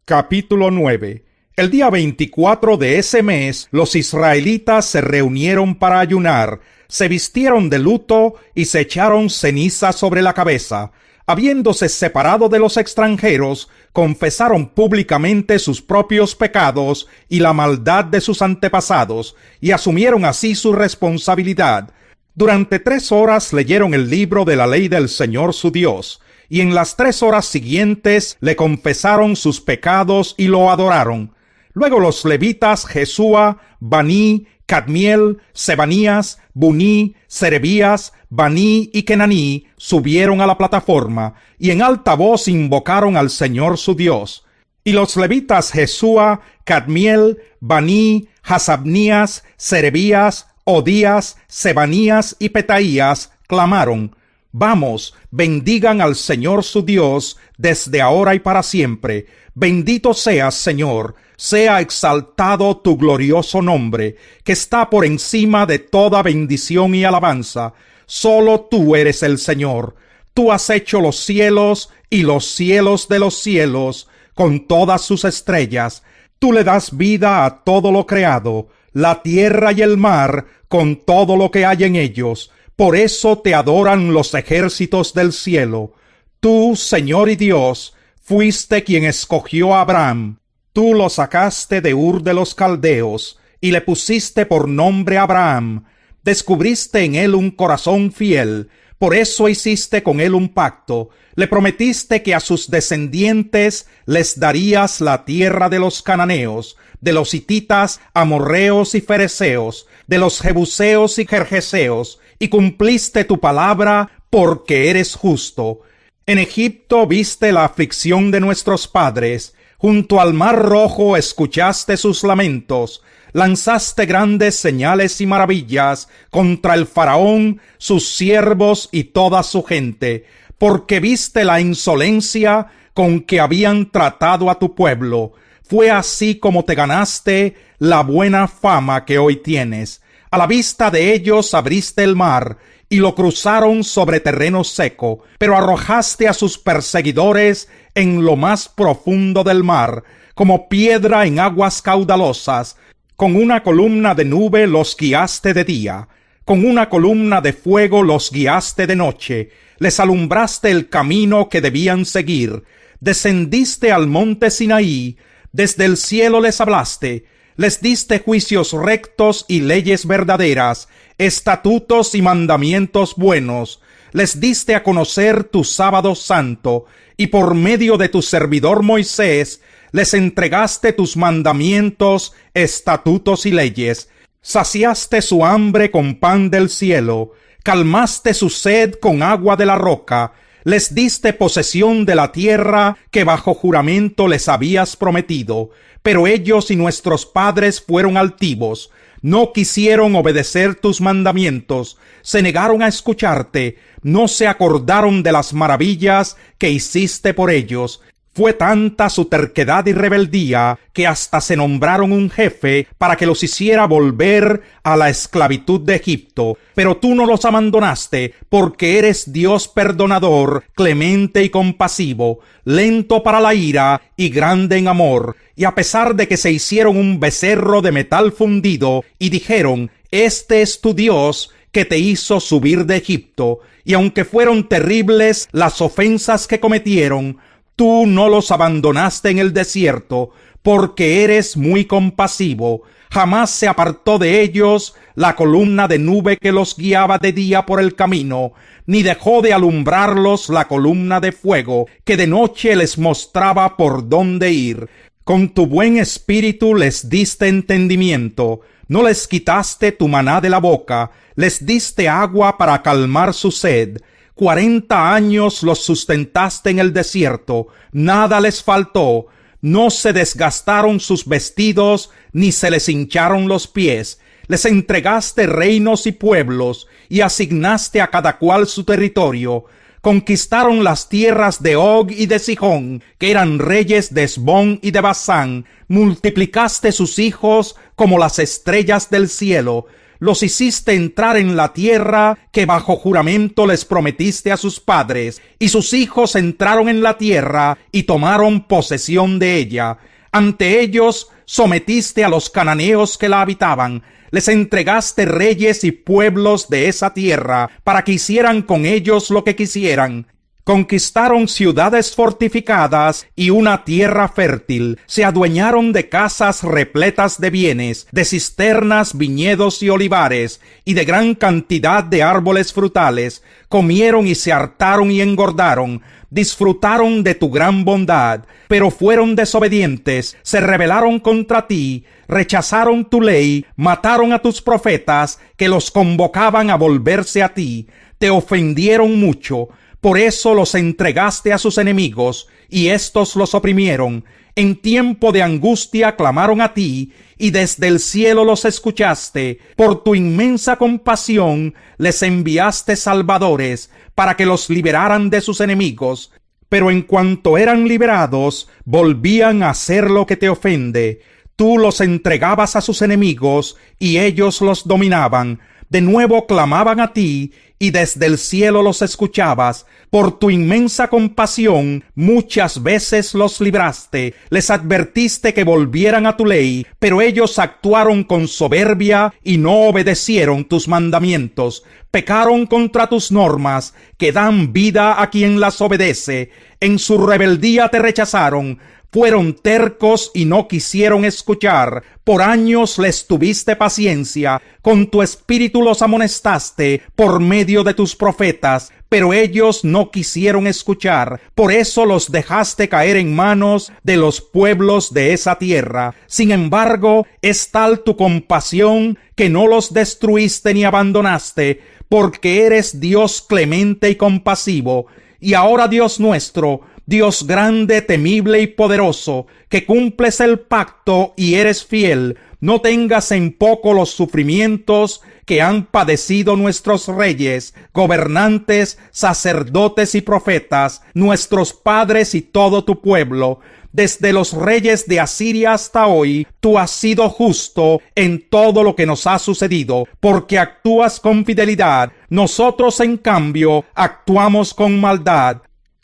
Capítulo 9. El día 24 de ese mes, los israelitas se reunieron para ayunar, se vistieron de luto y se echaron ceniza sobre la cabeza. Habiéndose separado de los extranjeros, confesaron públicamente sus propios pecados y la maldad de sus antepasados, y asumieron así su responsabilidad. Durante 3 horas leyeron el libro de la ley del Señor su Dios, y en las 3 horas siguientes le confesaron sus pecados y lo adoraron. Luego los levitas Jesúa, Baní, Cadmiel, Sebanías, Buní, Serebías, Baní y Kenaní subieron a la plataforma y en alta voz invocaron al Señor su Dios. Y los levitas Jesúa, Cadmiel, Baní, Hasabnías, Serebías, Odías, Sebanías y Petaías clamaron: vamos, bendigan al Señor su Dios desde ahora y para siempre. Bendito seas, Señor, sea exaltado tu glorioso nombre, que está por encima de toda bendición y alabanza. Solo tú eres el Señor. Tú has hecho los cielos y los cielos de los cielos, con todas sus estrellas. Tú le das vida a todo lo creado, la tierra y el mar, con todo lo que hay en ellos. Por eso te adoran los ejércitos del cielo. Tú, Señor y Dios, fuiste quien escogió a Abraham. Tú lo sacaste de Ur de los Caldeos, y le pusiste por nombre Abraham. Descubriste en él un corazón fiel, por eso hiciste con él un pacto. Le prometiste que a sus descendientes les darías la tierra de los cananeos, de los hititas, amorreos y fereceos, de los jebuseos y gergeseos, y cumpliste tu palabra porque eres justo. En Egipto viste la aflicción de nuestros padres, junto al mar rojo escuchaste sus lamentos, lanzaste grandes señales y maravillas contra el faraón, sus siervos y toda su gente, porque viste la insolencia con que habían tratado a tu pueblo. Fue así como te ganaste la buena fama que hoy tienes. A la vista de ellos abriste el mar, y lo cruzaron sobre terreno seco, pero arrojaste a sus perseguidores en lo más profundo del mar, como piedra en aguas caudalosas. Con una columna de nube los guiaste de día. Con una columna de fuego los guiaste de noche, les alumbraste el camino que debían seguir. Descendiste al monte Sinaí, desde el cielo les hablaste, les diste juicios rectos y leyes verdaderas, estatutos y mandamientos buenos. Les diste a conocer tu sábado santo, y por medio de tu servidor Moisés, les entregaste tus mandamientos, estatutos y leyes. Saciaste su hambre con pan del cielo, calmaste su sed con agua de la roca, les diste posesión de la tierra que bajo juramento les habías prometido. Pero ellos y nuestros padres fueron altivos, no quisieron obedecer tus mandamientos, se negaron a escucharte, no se acordaron de las maravillas que hiciste por ellos. Fue tanta su terquedad y rebeldía que hasta se nombraron un jefe para que los hiciera volver a la esclavitud de Egipto. Pero tú no los abandonaste, porque eres Dios perdonador, clemente y compasivo, lento para la ira y grande en amor. Y a pesar de que se hicieron un becerro de metal fundido y dijeron: «Este es tu Dios que te hizo subir de Egipto», y aunque fueron terribles las ofensas que cometieron, tú no los abandonaste en el desierto, porque eres muy compasivo. Jamás se apartó de ellos la columna de nube que los guiaba de día por el camino, ni dejó de alumbrarlos la columna de fuego que de noche les mostraba por dónde ir. Con tu buen espíritu les diste entendimiento, no les quitaste tu maná de la boca, les diste agua para calmar su sed. 40 años los sustentaste en el desierto, nada les faltó, no se desgastaron sus vestidos, ni se les hincharon los pies. Les entregaste reinos y pueblos, y asignaste a cada cual su territorio. Conquistaron las tierras de Og y de Sihón, que eran reyes de Hesbón y de Basán. Multiplicaste sus hijos como las estrellas del cielo. Los hiciste entrar en la tierra que bajo juramento les prometiste a sus padres, y sus hijos entraron en la tierra y tomaron posesión de ella. Ante ellos sometiste a los cananeos que la habitaban, les entregaste reyes y pueblos de esa tierra, para que hicieran con ellos lo que quisieran. Conquistaron ciudades fortificadas y una tierra fértil, se adueñaron de casas repletas de bienes, de cisternas, viñedos y olivares, y de gran cantidad de árboles frutales. Comieron y se hartaron y engordaron, disfrutaron de tu gran bondad, pero fueron desobedientes, se rebelaron contra ti, rechazaron tu ley, mataron a tus profetas, que los convocaban a volverse a ti, te ofendieron mucho. Por eso los entregaste a sus enemigos, y éstos los oprimieron. En tiempo de angustia clamaron a ti, y desde el cielo los escuchaste. Por tu inmensa compasión les enviaste salvadores, para que los liberaran de sus enemigos. Pero en cuanto eran liberados, volvían a hacer lo que te ofende. Tú los entregabas a sus enemigos, y ellos los dominaban. De nuevo clamaban a ti, y desde el cielo los escuchabas. Por tu inmensa compasión muchas veces los libraste, les advertiste que volvieran a tu ley, pero ellos actuaron con soberbia y no obedecieron tus mandamientos. Pecaron contra tus normas, que dan vida a quien las obedece. En su rebeldía te rechazaron. Fueron tercos y no quisieron escuchar. Por años les tuviste paciencia. Con tu espíritu los amonestaste por medio de tus profetas. Pero ellos no quisieron escuchar. Por eso los dejaste caer en manos de los pueblos de esa tierra. Sin embargo, es tal tu compasión que no los destruiste ni abandonaste, porque eres Dios clemente y compasivo. Y ahora, Dios nuestro, Dios grande, temible y poderoso, que cumples el pacto y eres fiel, no tengas en poco los sufrimientos que han padecido nuestros reyes, gobernantes, sacerdotes y profetas, nuestros padres y todo tu pueblo. Desde los reyes de Asiria hasta hoy, tú has sido justo en todo lo que nos ha sucedido, porque actúas con fidelidad. Nosotros, en cambio, actuamos con maldad.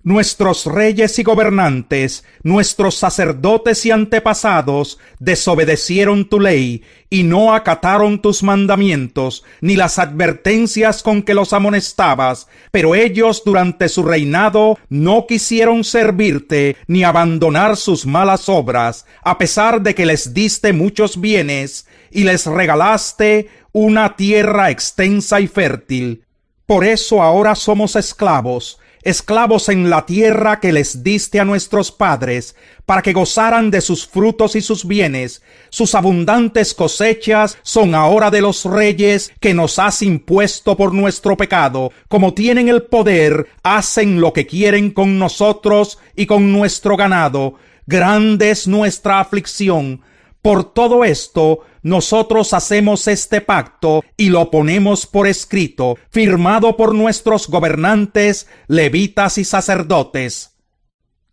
Nuestros reyes y gobernantes, nuestros sacerdotes y antepasados desobedecieron tu ley y no acataron tus mandamientos, ni las advertencias con que los amonestabas, pero ellos durante su reinado no quisieron servirte ni abandonar sus malas obras, a pesar de que les diste muchos bienes y les regalaste una tierra extensa y fértil. Por eso ahora somos esclavos en la tierra que les diste a nuestros padres, para que gozaran de sus frutos y sus bienes. Sus abundantes cosechas son ahora de los reyes que nos has impuesto por nuestro pecado. Como tienen el poder, hacen lo que quieren con nosotros y con nuestro ganado. Grande es nuestra aflicción. Por todo esto, nosotros hacemos este pacto y lo ponemos por escrito, firmado por nuestros gobernantes, levitas y sacerdotes.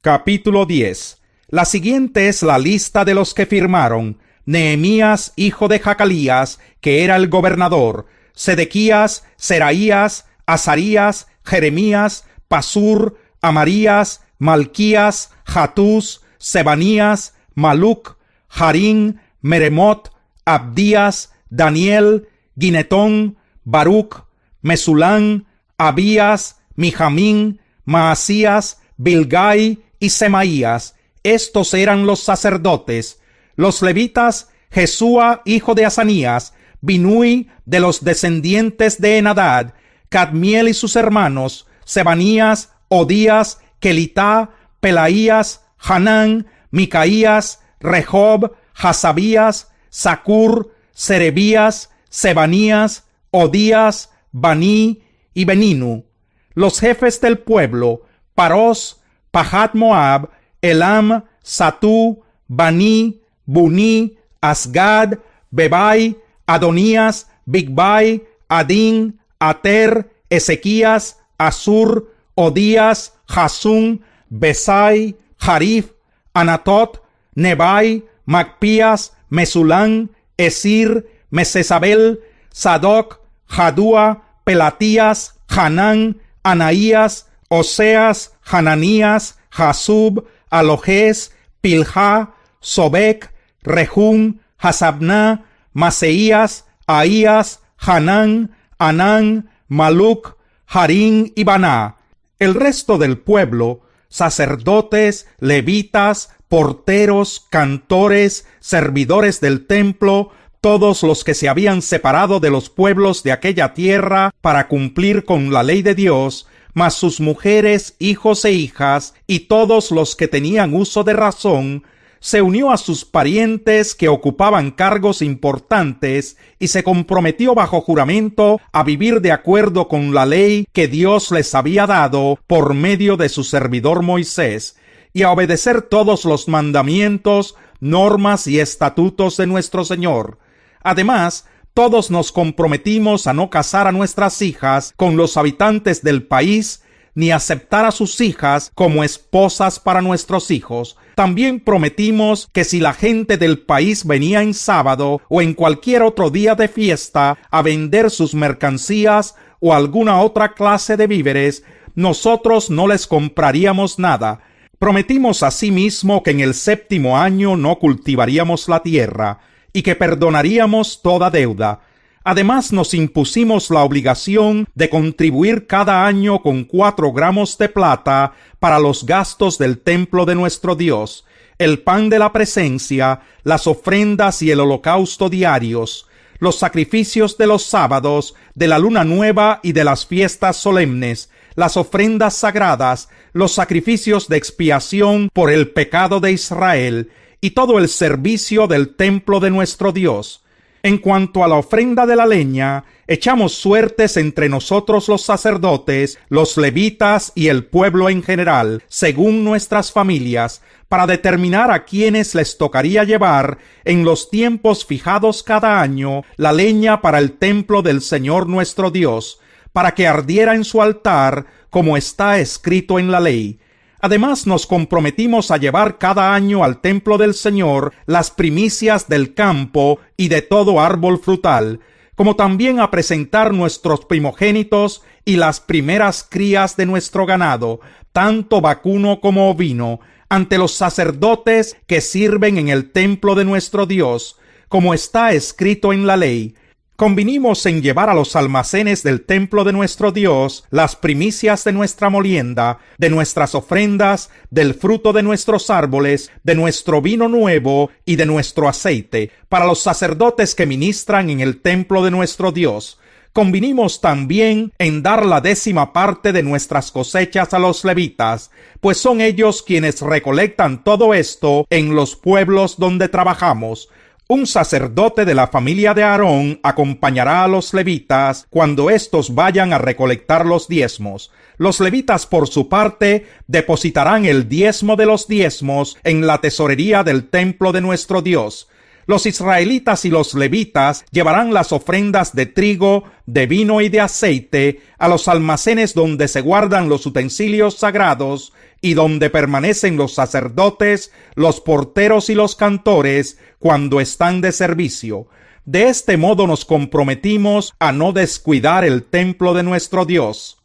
Capítulo 10. La siguiente es la lista de los que firmaron: Nehemías, hijo de Jacalías, que era el gobernador; Sedequías, Seraías, Azarías, Jeremías, Pasur, Amarías, Malquías, Hatús, Sebanías, Maluc, Harín, Meremot, Abdías, Daniel, Ginetón, Baruc, Mesulán, Abías, Mijamín, Maasías, Bilgai y Semaías. Estos eran los sacerdotes. Los levitas: Jesúa, hijo de Asanías; Binui, de los descendientes de Enadad; Cadmiel y sus hermanos; Sebanías, Odías, Kelitá, Pelaías, Hanán, Micaías, Rehob, Hasabías, Zacur, Serebías, Sebanías, Odías, Baní y Beninu. Los jefes del pueblo: Paros, Pahat Moab, Elam, Satú, Baní, Buní, Asgad, Bebai, Adonías, Bigbai, Adín, Ater, Ezequías, Asur, Odías, Jasún, Besai, Jarif, Anatot, Nebai, Macpías, Mesulán, Esir, Mesesabel, Sadoc, Jadúa, Pelatías, Hanán, Anaías, Oseas, Hananías, Jasub, Alojés, Pilja, Sobek, Rehum, Hasabná, Maseías, Ahías, Hanán, Anán, Maluc, Harín y Baná. El resto del pueblo: sacerdotes, levitas, porteros, cantores, servidores del templo, todos los que se habían separado de los pueblos de aquella tierra para cumplir con la ley de Dios, mas sus mujeres, hijos e hijas, y todos los que tenían uso de razón, se unió a sus parientes que ocupaban cargos importantes y se comprometió bajo juramento a vivir de acuerdo con la ley que Dios les había dado por medio de su servidor Moisés, y a obedecer todos los mandamientos, normas y estatutos de nuestro Señor. Además, todos nos comprometimos a no casar a nuestras hijas con los habitantes del país, ni aceptar a sus hijas como esposas para nuestros hijos. También prometimos que si la gente del país venía en sábado o en cualquier otro día de fiesta a vender sus mercancías o alguna otra clase de víveres, nosotros no les compraríamos nada. Prometimos asimismo que en el 7º año no cultivaríamos la tierra y que perdonaríamos toda deuda. Además, nos impusimos la obligación de contribuir cada año con 4 gramos de plata para los gastos del templo de nuestro Dios, el pan de la presencia, las ofrendas y el holocausto diarios, los sacrificios de los sábados, de la luna nueva y de las fiestas solemnes, las ofrendas sagradas, los sacrificios de expiación por el pecado de Israel, y todo el servicio del templo de nuestro Dios. En cuanto a la ofrenda de la leña, echamos suertes entre nosotros los sacerdotes, los levitas y el pueblo en general, según nuestras familias, para determinar a quienes les tocaría llevar, en los tiempos fijados cada año, la leña para el templo del Señor nuestro Dios, para que ardiera en su altar, como está escrito en la ley. Además, nos comprometimos a llevar cada año al templo del Señor las primicias del campo y de todo árbol frutal, como también a presentar nuestros primogénitos y las primeras crías de nuestro ganado, tanto vacuno como ovino, ante los sacerdotes que sirven en el templo de nuestro Dios, como está escrito en la ley. Convinimos en llevar a los almacenes del templo de nuestro Dios las primicias de nuestra molienda, de nuestras ofrendas, del fruto de nuestros árboles, de nuestro vino nuevo y de nuestro aceite, para los sacerdotes que ministran en el templo de nuestro Dios. Convinimos también en dar la 10ª parte de nuestras cosechas a los levitas, pues son ellos quienes recolectan todo esto en los pueblos donde trabajamos. Un sacerdote de la familia de Aarón acompañará a los levitas cuando éstos vayan a recolectar los diezmos. Los levitas, por su parte, depositarán el diezmo de los diezmos en la tesorería del templo de nuestro Dios. Los israelitas y los levitas llevarán las ofrendas de trigo, de vino y de aceite a los almacenes donde se guardan los utensilios sagrados y donde permanecen los sacerdotes, los porteros y los cantores cuando están de servicio. De este modo nos comprometimos a no descuidar el templo de nuestro Dios.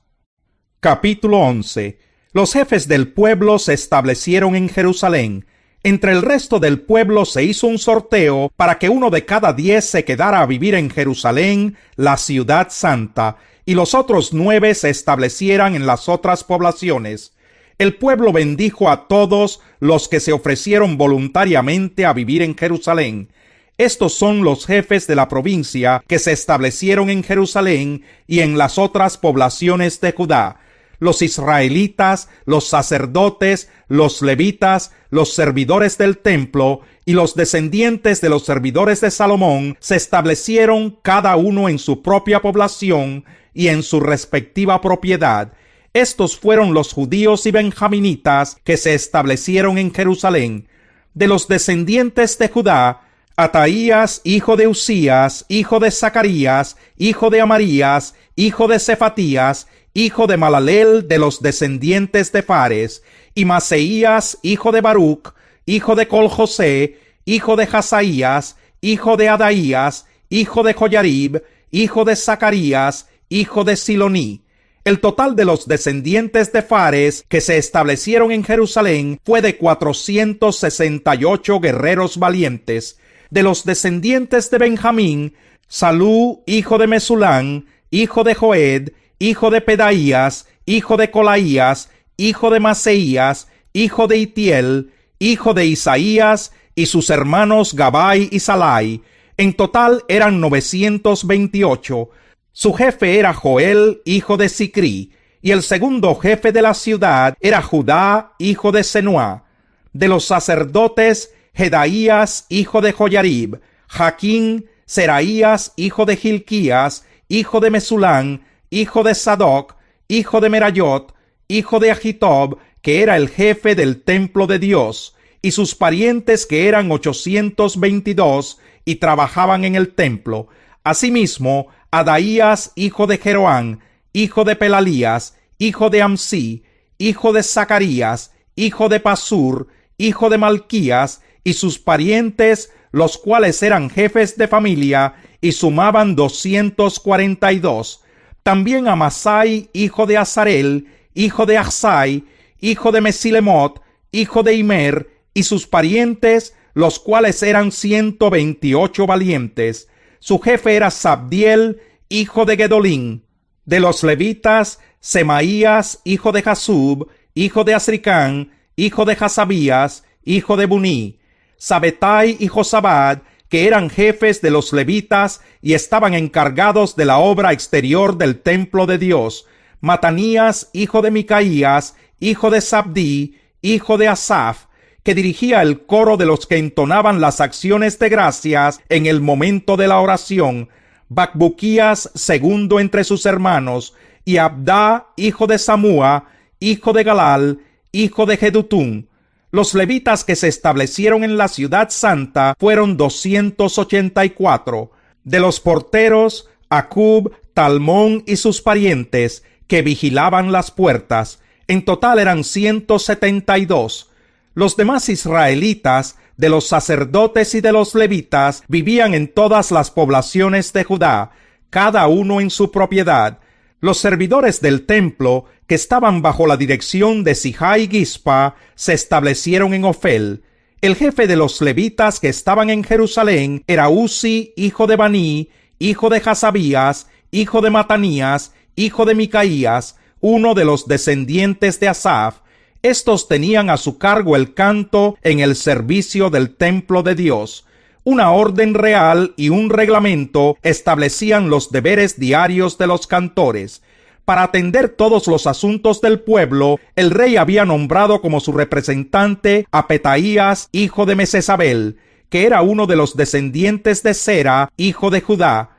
Capítulo 11. Los jefes del pueblo se establecieron en Jerusalén. Entre el resto del pueblo se hizo un sorteo para que 1 de cada 10 se quedara a vivir en Jerusalén, la ciudad santa, y los otros 9 se establecieran en las otras poblaciones. El pueblo bendijo a todos los que se ofrecieron voluntariamente a vivir en Jerusalén. Estos son los jefes de la provincia que se establecieron en Jerusalén y en las otras poblaciones de Judá: los israelitas, los sacerdotes, los levitas, los servidores del templo y los descendientes de los servidores de Salomón se establecieron cada uno en su propia población y en su respectiva propiedad. Estos fueron los judíos y benjaminitas que se establecieron en Jerusalén. De los descendientes de Judá: Ataías, hijo de Usías, hijo de Zacarías, hijo de Amarías, hijo de Cefatías, hijo de Malaleel, de los descendientes de Fares; y Maseías, hijo de Baruch, hijo de Col-José, hijo de Hazaías, hijo de Adaías, hijo de Joyarib, hijo de Zacarías, hijo de Siloní. El total de los descendientes de Fares que se establecieron en Jerusalén fue de 468 guerreros valientes. De los descendientes de Benjamín: Salú, hijo de Mesulán, hijo de Joed, hijo de Pedaías, hijo de Colaías, hijo de Maseías, hijo de Itiel, hijo de Isaías, y sus hermanos Gabai y Salai. En total eran 928. Su jefe era Joel, hijo de Sicri, y el segundo jefe de la ciudad era Judá, hijo de Senuá. De los sacerdotes: Jedaías, hijo de Joyarib, Jaquín, Seraías, hijo de Gilquías, hijo de Mesulán, hijo de Sadoc, hijo de Merayot, hijo de Agitob, que era el jefe del templo de Dios, y sus parientes, que eran 822 y trabajaban en el templo. Asimismo, Adaías, hijo de Jeroán, hijo de Pelalías, hijo de Amsi, hijo de Zacarías, hijo de Pasur, hijo de Malquías, y sus parientes, los cuales eran jefes de familia y sumaban 242. También Amasai, hijo de Azarel, hijo de Achsai, hijo de Mesilemot, hijo de Imer, y sus parientes, los cuales eran 128 valientes. Su jefe era Sabdiel, hijo de Gedolín. De los levitas: Semaías, hijo de Jasub, hijo de Azricán, hijo de Hasabías, hijo de Buní; Sabetai y Josabad, que eran jefes de los levitas y estaban encargados de la obra exterior del templo de Dios; Matanías, hijo de Micaías, hijo de Sabdí, hijo de Asaf, que dirigía el coro de los que entonaban las acciones de gracias en el momento de la oración; Bacbuquías, segundo entre sus hermanos; y Abdá, hijo de Samúa, hijo de Galal, hijo de Jedutún. Los levitas que se establecieron en la ciudad santa fueron 284. De los porteros: Acub, Talmón y sus parientes, que vigilaban las puertas. En total eran 172. Los demás israelitas, de los sacerdotes y de los levitas, vivían en todas las poblaciones de Judá, cada uno en su propiedad. Los servidores del templo, que estaban bajo la dirección de Sijá y Gispa, se establecieron en Ofel. El jefe de los levitas que estaban en Jerusalén era Uzi, hijo de Baní, hijo de Hasabías, hijo de Matanías, hijo de Micaías, uno de los descendientes de Asaf. Estos tenían a su cargo el canto en el servicio del templo de Dios. Una orden real y un reglamento establecían los deberes diarios de los cantores. Para atender todos los asuntos del pueblo, el rey había nombrado como su representante a Petaías, hijo de Mesesabel, que era uno de los descendientes de Sera, hijo de Judá.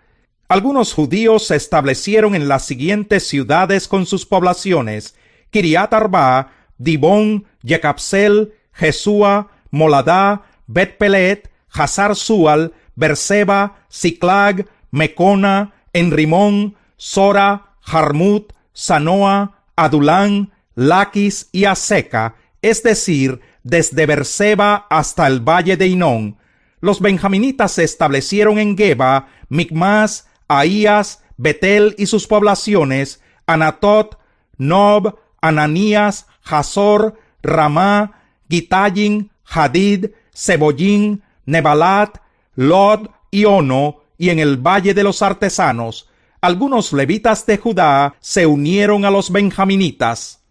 Algunos judíos se establecieron en las siguientes ciudades con sus poblaciones: Kiriat Arba, Dibón, Yecapsel, Jesúa, Moladá, Bet-Pelet, Hazar Sual, Berseba, Siclag, Mecona, Enrimón, Sora, Jarmut, Sanoa, Adulán, Laquis y Aseca, es decir, desde Berseba hasta el valle de Hinón. Los benjaminitas se establecieron en Geba, Micmas, Ahías, Betel y sus poblaciones, Anatot, Nob, Ananías, Hazor, Ramá, Gitayin, Hadid, Sebollín, Nebalat, Lod y Ono, y en el valle de los artesanos. Algunos levitas de Judá se unieron a los benjaminitas.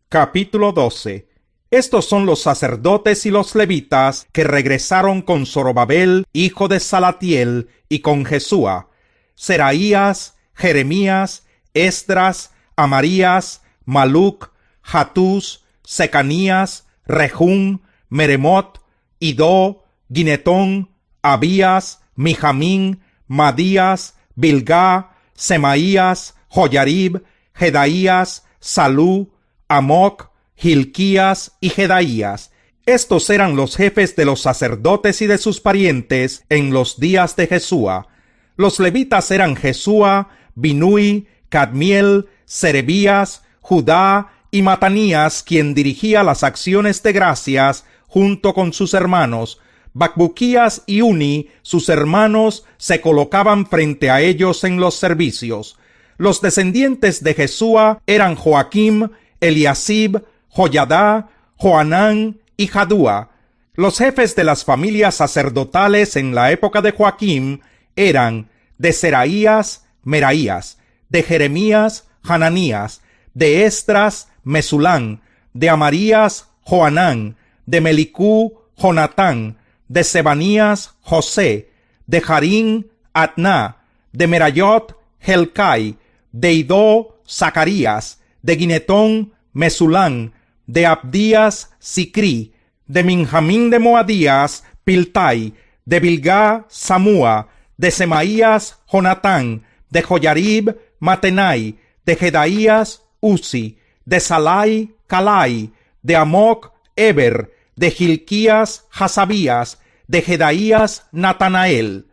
Capítulo 12. Estos son los sacerdotes y los levitas que regresaron con Zorobabel, hijo de Salatiel, y con Jesúa: Seraías, Jeremías, Esdras, Amarías, Maluc, Hatús, Secanías, Rehum, Meremot, Idó, Ginetón, Abías, Mijamín, Madías, Bilgá, Semaías, Joyarib, Jedaías, Salú, Amoc, Hilquías y Jedaías. Estos eran los jefes de los sacerdotes y de sus parientes en los días de Jesúa. Los levitas eran Jesúa, Binui, Cadmiel, Serebías, Judá y Matanías, quien dirigía las acciones de gracias junto con sus hermanos. Bacbuquías y Uni, sus hermanos, se colocaban frente a ellos en los servicios. Los descendientes de Jesúa eran Joaquim, Eliasib, Joyadá, Joanán y Jadúa. Los jefes de las familias sacerdotales en la época de Joaquim eran de Seraías, Meraías, de Jeremías, Hananías, de Esdras, Mesulán, de Amarías, Joanán, de Melicú, Jonatán, de Sebanías, José, de Jarín, Atná, de Merayot, Helcai, de Idó, Zacarías, de Ginetón, Mesulán, de Abdías, Sicrí, de Minjamín de Moadías, Piltai, de Bilgá, Samúa, de Semaías, Jonatán, de Joyarib, Matenai, de Jedaías, Uzi, de Salai, Calai, de Amoc, Eber, de Hilquías, Hasabías, de Jedaías, Natanael.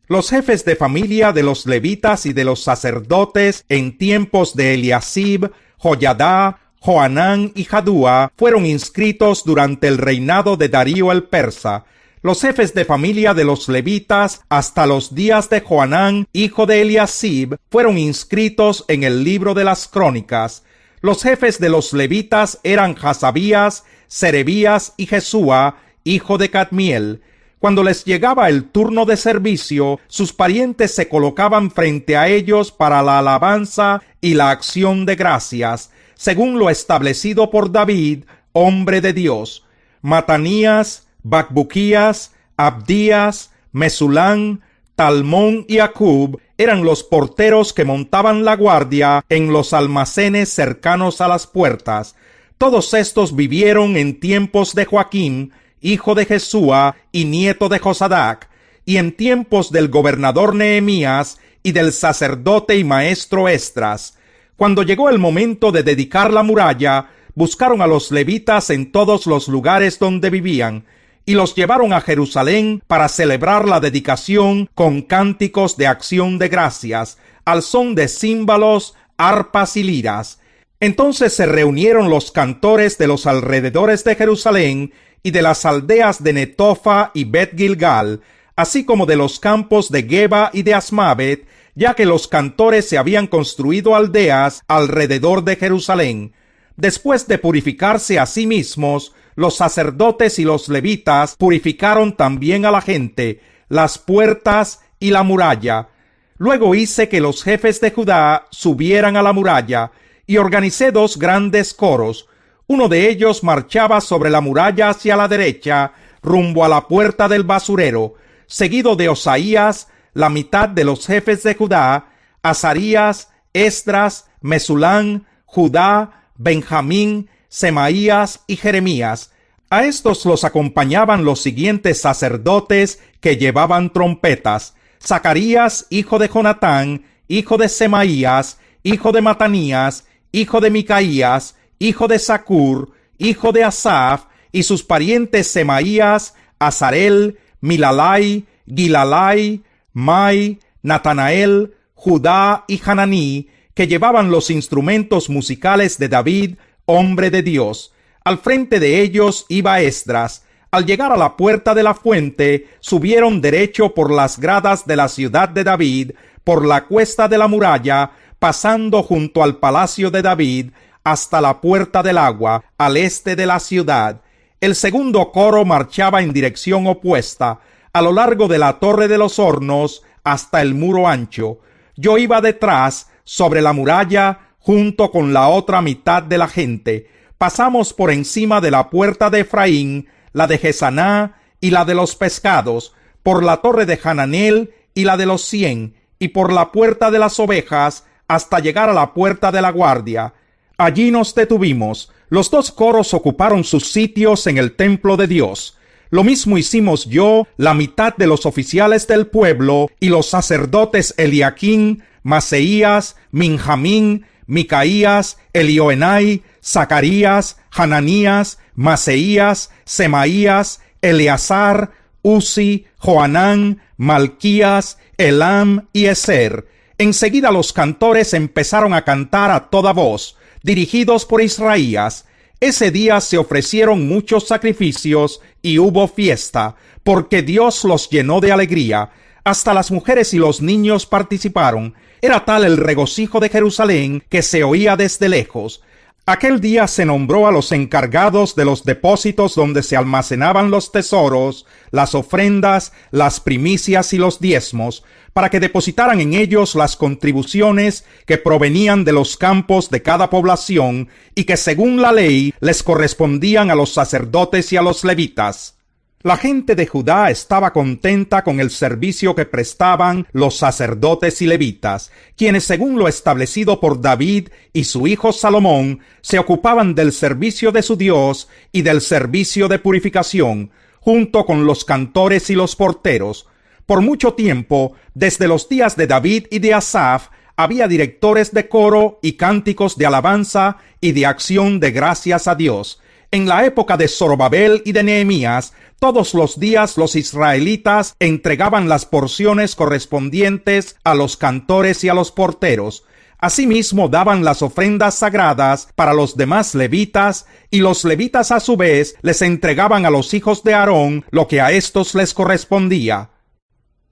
Los jefes de familia de los levitas y de los sacerdotes en tiempos de Eliasib, Joyadá, Joanán y Jadúa fueron inscritos durante el reinado de Darío el persa. Los jefes de familia de los levitas hasta los días de Joanán, hijo de Eliasib, fueron inscritos en el libro de las crónicas. Los jefes de los levitas eran Hasabías, Serebías y Jesúa, hijo de Cadmiel. Cuando les llegaba el turno de servicio, sus parientes se colocaban frente a ellos para la alabanza y la acción de gracias, según lo establecido por David, hombre de Dios. Matanías, Bacbuquías, Abdías, Mesulán, Talmón y Acub eran los porteros que montaban la guardia en los almacenes cercanos a las puertas. Todos estos vivieron en tiempos de Joaquim, hijo de Jesúa y nieto de Josadac, y en tiempos del gobernador Nehemías y del sacerdote y maestro Esdras. Cuando llegó el momento de dedicar la muralla, buscaron a los levitas en todos los lugares donde vivían, y los llevaron a Jerusalén para celebrar la dedicación con cánticos de acción de gracias, al son de címbalos, arpas y liras. Entonces se reunieron los cantores de los alrededores de Jerusalén y de las aldeas de Netofa y Bet Gilgal, así como de los campos de Geba y de Asmavet, ya que los cantores se habían construido aldeas alrededor de Jerusalén. Después de purificarse a sí mismos, los sacerdotes y los levitas purificaron también a la gente, las puertas y la muralla. Luego hice que los jefes de Judá subieran a la muralla, y organicé 2 grandes coros. Uno de ellos marchaba sobre la muralla hacia la derecha, rumbo a la puerta del basurero, seguido de Osaías, la mitad de los jefes de Judá, Azarías, Esdras, Mesulán, Judá, Benjamín, Semaías y Jeremías. A estos los acompañaban los siguientes sacerdotes que llevaban trompetas: Zacarías, hijo de Jonatán, hijo de Semaías, hijo de Matanías, hijo de Micaías, hijo de Zacur, hijo de Asaf, y sus parientes Semaías, Azarel, Milalai, Gilalai, Mai, Natanael, Judá y Hananí, que llevaban los instrumentos musicales de David, hombre de Dios. Al frente de ellos iba Esdras. Al llegar a la puerta de la fuente, subieron derecho por las gradas de la ciudad de David, por la cuesta de la muralla, pasando junto al palacio de David, hasta la puerta del agua, al este de la ciudad. El segundo coro marchaba en dirección opuesta, a lo largo de la torre de los hornos, hasta el muro ancho. Yo iba detrás, sobre la muralla, junto con la otra mitad de la gente. Pasamos por encima de la puerta de Efraín, la de Gesaná y la de los pescados, por la torre de Hananel y la de los 100, y por la puerta de las ovejas, hasta llegar a la puerta de la guardia. Allí nos detuvimos. Los 2 coros ocuparon sus sitios en el templo de Dios. Lo mismo hicimos yo, la mitad de los oficiales del pueblo, y los sacerdotes Eliaquín, Maseías, Minjamín, Micaías, Elioenai, Zacarías, Hananías, Maseías, Semaías, Eleazar, Uzi, Joanán, Malquías, Elam y Ezer. Enseguida los cantores empezaron a cantar a toda voz, dirigidos por Israías. Ese día se ofrecieron muchos sacrificios y hubo fiesta, porque Dios los llenó de alegría. Hasta las mujeres y los niños participaron. Era tal el regocijo de Jerusalén que se oía desde lejos. Aquel día se nombró a los encargados de los depósitos donde se almacenaban los tesoros, las ofrendas, las primicias y los diezmos, para que depositaran en ellos las contribuciones que provenían de los campos de cada población y que según la ley les correspondían a los sacerdotes y a los levitas. La gente de Judá estaba contenta con el servicio que prestaban los sacerdotes y levitas, quienes según lo establecido por David y su hijo Salomón, se ocupaban del servicio de su Dios y del servicio de purificación, junto con los cantores y los porteros. Por mucho tiempo, desde los días de David y de Asaf, había directores de coro y cánticos de alabanza y de acción de gracias a Dios. En la época de Zorobabel y de Nehemías, todos los días los israelitas entregaban las porciones correspondientes a los cantores y a los porteros. Asimismo daban las ofrendas sagradas para los demás levitas, y los levitas a su vez les entregaban a los hijos de Aarón lo que a estos les correspondía.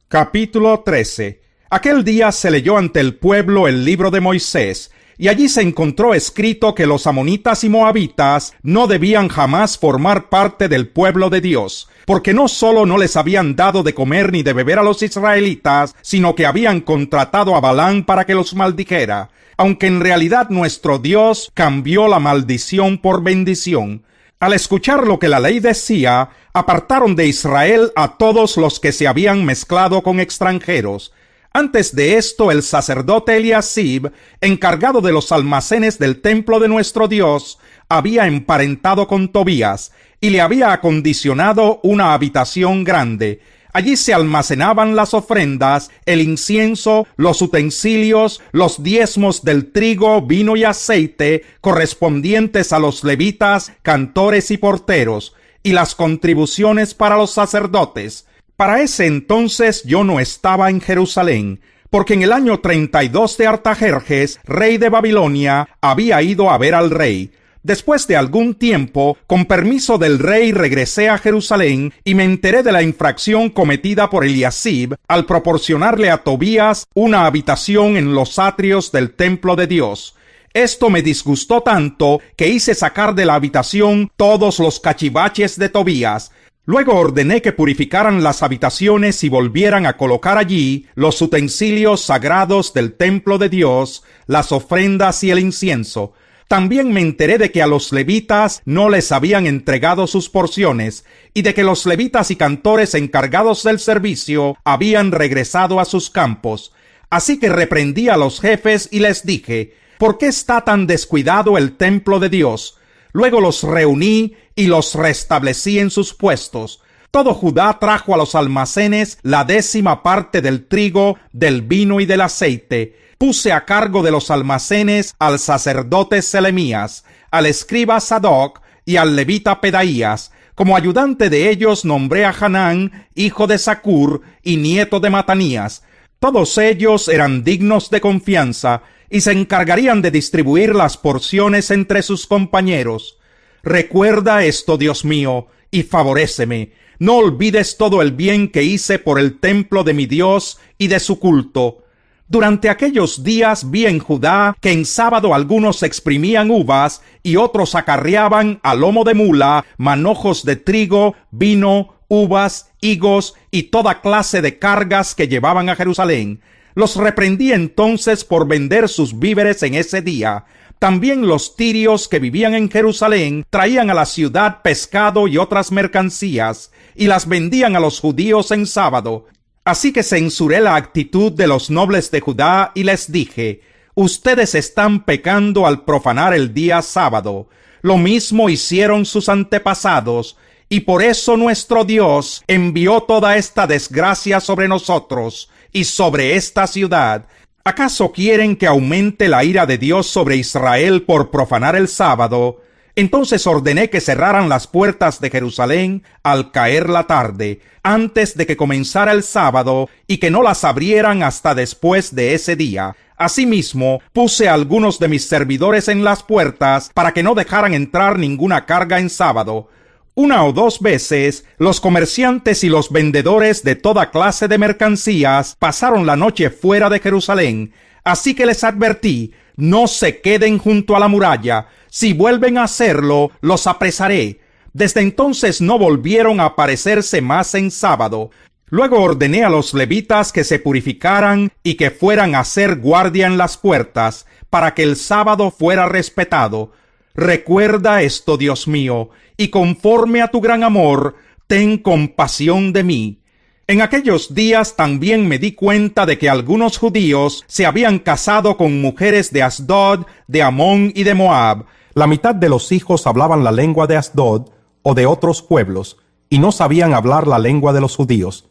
Capítulo 13. Aquel día se leyó ante el pueblo el libro de Moisés, y allí se encontró escrito que los amonitas y moabitas no debían jamás formar parte del pueblo de Dios, porque no solo no les habían dado de comer ni de beber a los israelitas, sino que habían contratado a Balaam para que los maldijera, aunque en realidad nuestro Dios cambió la maldición por bendición. Al escuchar lo que la ley decía, apartaron de Israel a todos los que se habían mezclado con extranjeros. Antes de esto, el sacerdote Eliasib, encargado de los almacenes del templo de nuestro Dios, había emparentado con Tobías y le había acondicionado una habitación grande. Allí se almacenaban las ofrendas, el incienso, los utensilios, los diezmos del trigo, vino y aceite correspondientes a los levitas, cantores y porteros, y las contribuciones para los sacerdotes. Para ese entonces yo no estaba en Jerusalén, porque en el año 32 de Artajerjes, rey de Babilonia, había ido a ver al rey. Después de algún tiempo, con permiso del rey, regresé a Jerusalén y me enteré de la infracción cometida por Eliasib al proporcionarle a Tobías una habitación en los atrios del templo de Dios. Esto me disgustó tanto que hice sacar de la habitación todos los cachivaches de Tobías. Luego ordené que purificaran las habitaciones y volvieran a colocar allí los utensilios sagrados del templo de Dios, las ofrendas y el incienso. También me enteré de que a los levitas no les habían entregado sus porciones y de que los levitas y cantores encargados del servicio habían regresado a sus campos. Así que reprendí a los jefes y les dije: ¿por qué está tan descuidado el templo de Dios? Luego los reuní y los restablecí en sus puestos. Todo Judá trajo a los almacenes la 10ª parte del trigo, del vino y del aceite. Puse a cargo de los almacenes al sacerdote Selemías, al escriba Sadoc y al levita Pedaías. Como ayudante de ellos nombré a Hanán, hijo de Zacur y nieto de Matanías. Todos ellos eran dignos de confianza y se encargarían de distribuir las porciones entre sus compañeros. Recuerda esto, Dios mío, y favoréceme. No olvides todo el bien que hice por el templo de mi Dios y de su culto. Durante aquellos días vi en Judá que en sábado algunos exprimían uvas y otros acarreaban a lomo de mula manojos de trigo, vino, uvas, higos y toda clase de cargas que llevaban a Jerusalén. Los reprendí entonces por vender sus víveres en ese día. También los tirios que vivían en Jerusalén traían a la ciudad pescado y otras mercancías, y las vendían a los judíos en sábado. Así que censuré la actitud de los nobles de Judá y les dije: ustedes están pecando al profanar el día sábado. Lo mismo hicieron sus antepasados, y por eso nuestro Dios envió toda esta desgracia sobre nosotros y sobre esta ciudad. ¿Acaso quieren que aumente la ira de Dios sobre Israel por profanar el sábado? Entonces ordené que cerraran las puertas de Jerusalén al caer la tarde, antes de que comenzara el sábado, y que no las abrieran hasta después de ese día. Asimismo, puse a algunos de mis servidores en las puertas para que no dejaran entrar ninguna carga en sábado. 1 o 2 veces, los comerciantes y los vendedores de toda clase de mercancías pasaron la noche fuera de Jerusalén. Así que les advertí: no se queden junto a la muralla. Si vuelven a hacerlo, los apresaré. Desde entonces no volvieron a aparecerse más en sábado. Luego ordené a los levitas que se purificaran y que fueran a hacer guardia en las puertas, para que el sábado fuera respetado. Recuerda esto, Dios mío, y conforme a tu gran amor, ten compasión de mí. En aquellos días también me di cuenta de que algunos judíos se habían casado con mujeres de Asdod, de Amón y de Moab. La mitad de los hijos hablaban la lengua de Asdod o de otros pueblos, y no sabían hablar la lengua de los judíos.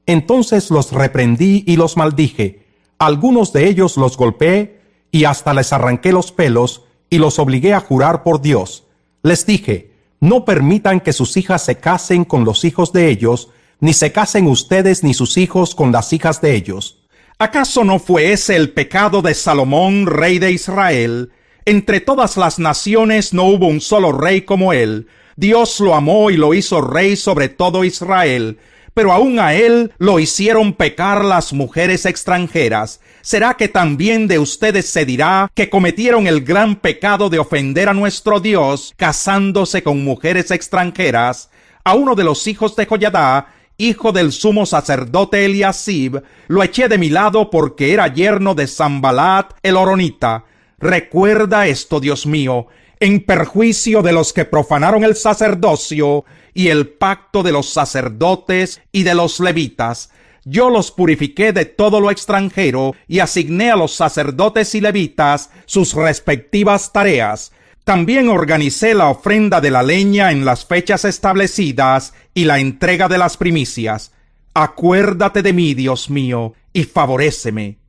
Entonces los reprendí y los maldije. Algunos de ellos los golpeé y hasta les arranqué los pelos y los obligué a jurar por Dios. Les dije: no permitan que sus hijas se casen con los hijos de ellos, ni se casen ustedes ni sus hijos con las hijas de ellos. ¿Acaso no fue ese el pecado de Salomón, rey de Israel? Entre todas las naciones no hubo un solo rey como él. Dios lo amó y lo hizo rey sobre todo Israel. Pero aún a él lo hicieron pecar las mujeres extranjeras. ¿Será que también de ustedes se dirá que cometieron el gran pecado de ofender a nuestro Dios casándose con mujeres extranjeras? A uno de los hijos de Joyadá, hijo del sumo sacerdote Eliasib, lo eché de mi lado porque era yerno de Sanbalat el horonita. Recuerda esto, Dios mío, en perjuicio de los que profanaron el sacerdocio y el pacto de los sacerdotes y de los levitas. Yo los purifiqué de todo lo extranjero y asigné a los sacerdotes y levitas sus respectivas tareas. También organicé la ofrenda de la leña en las fechas establecidas y la entrega de las primicias. Acuérdate de mí, Dios mío, y favoréceme.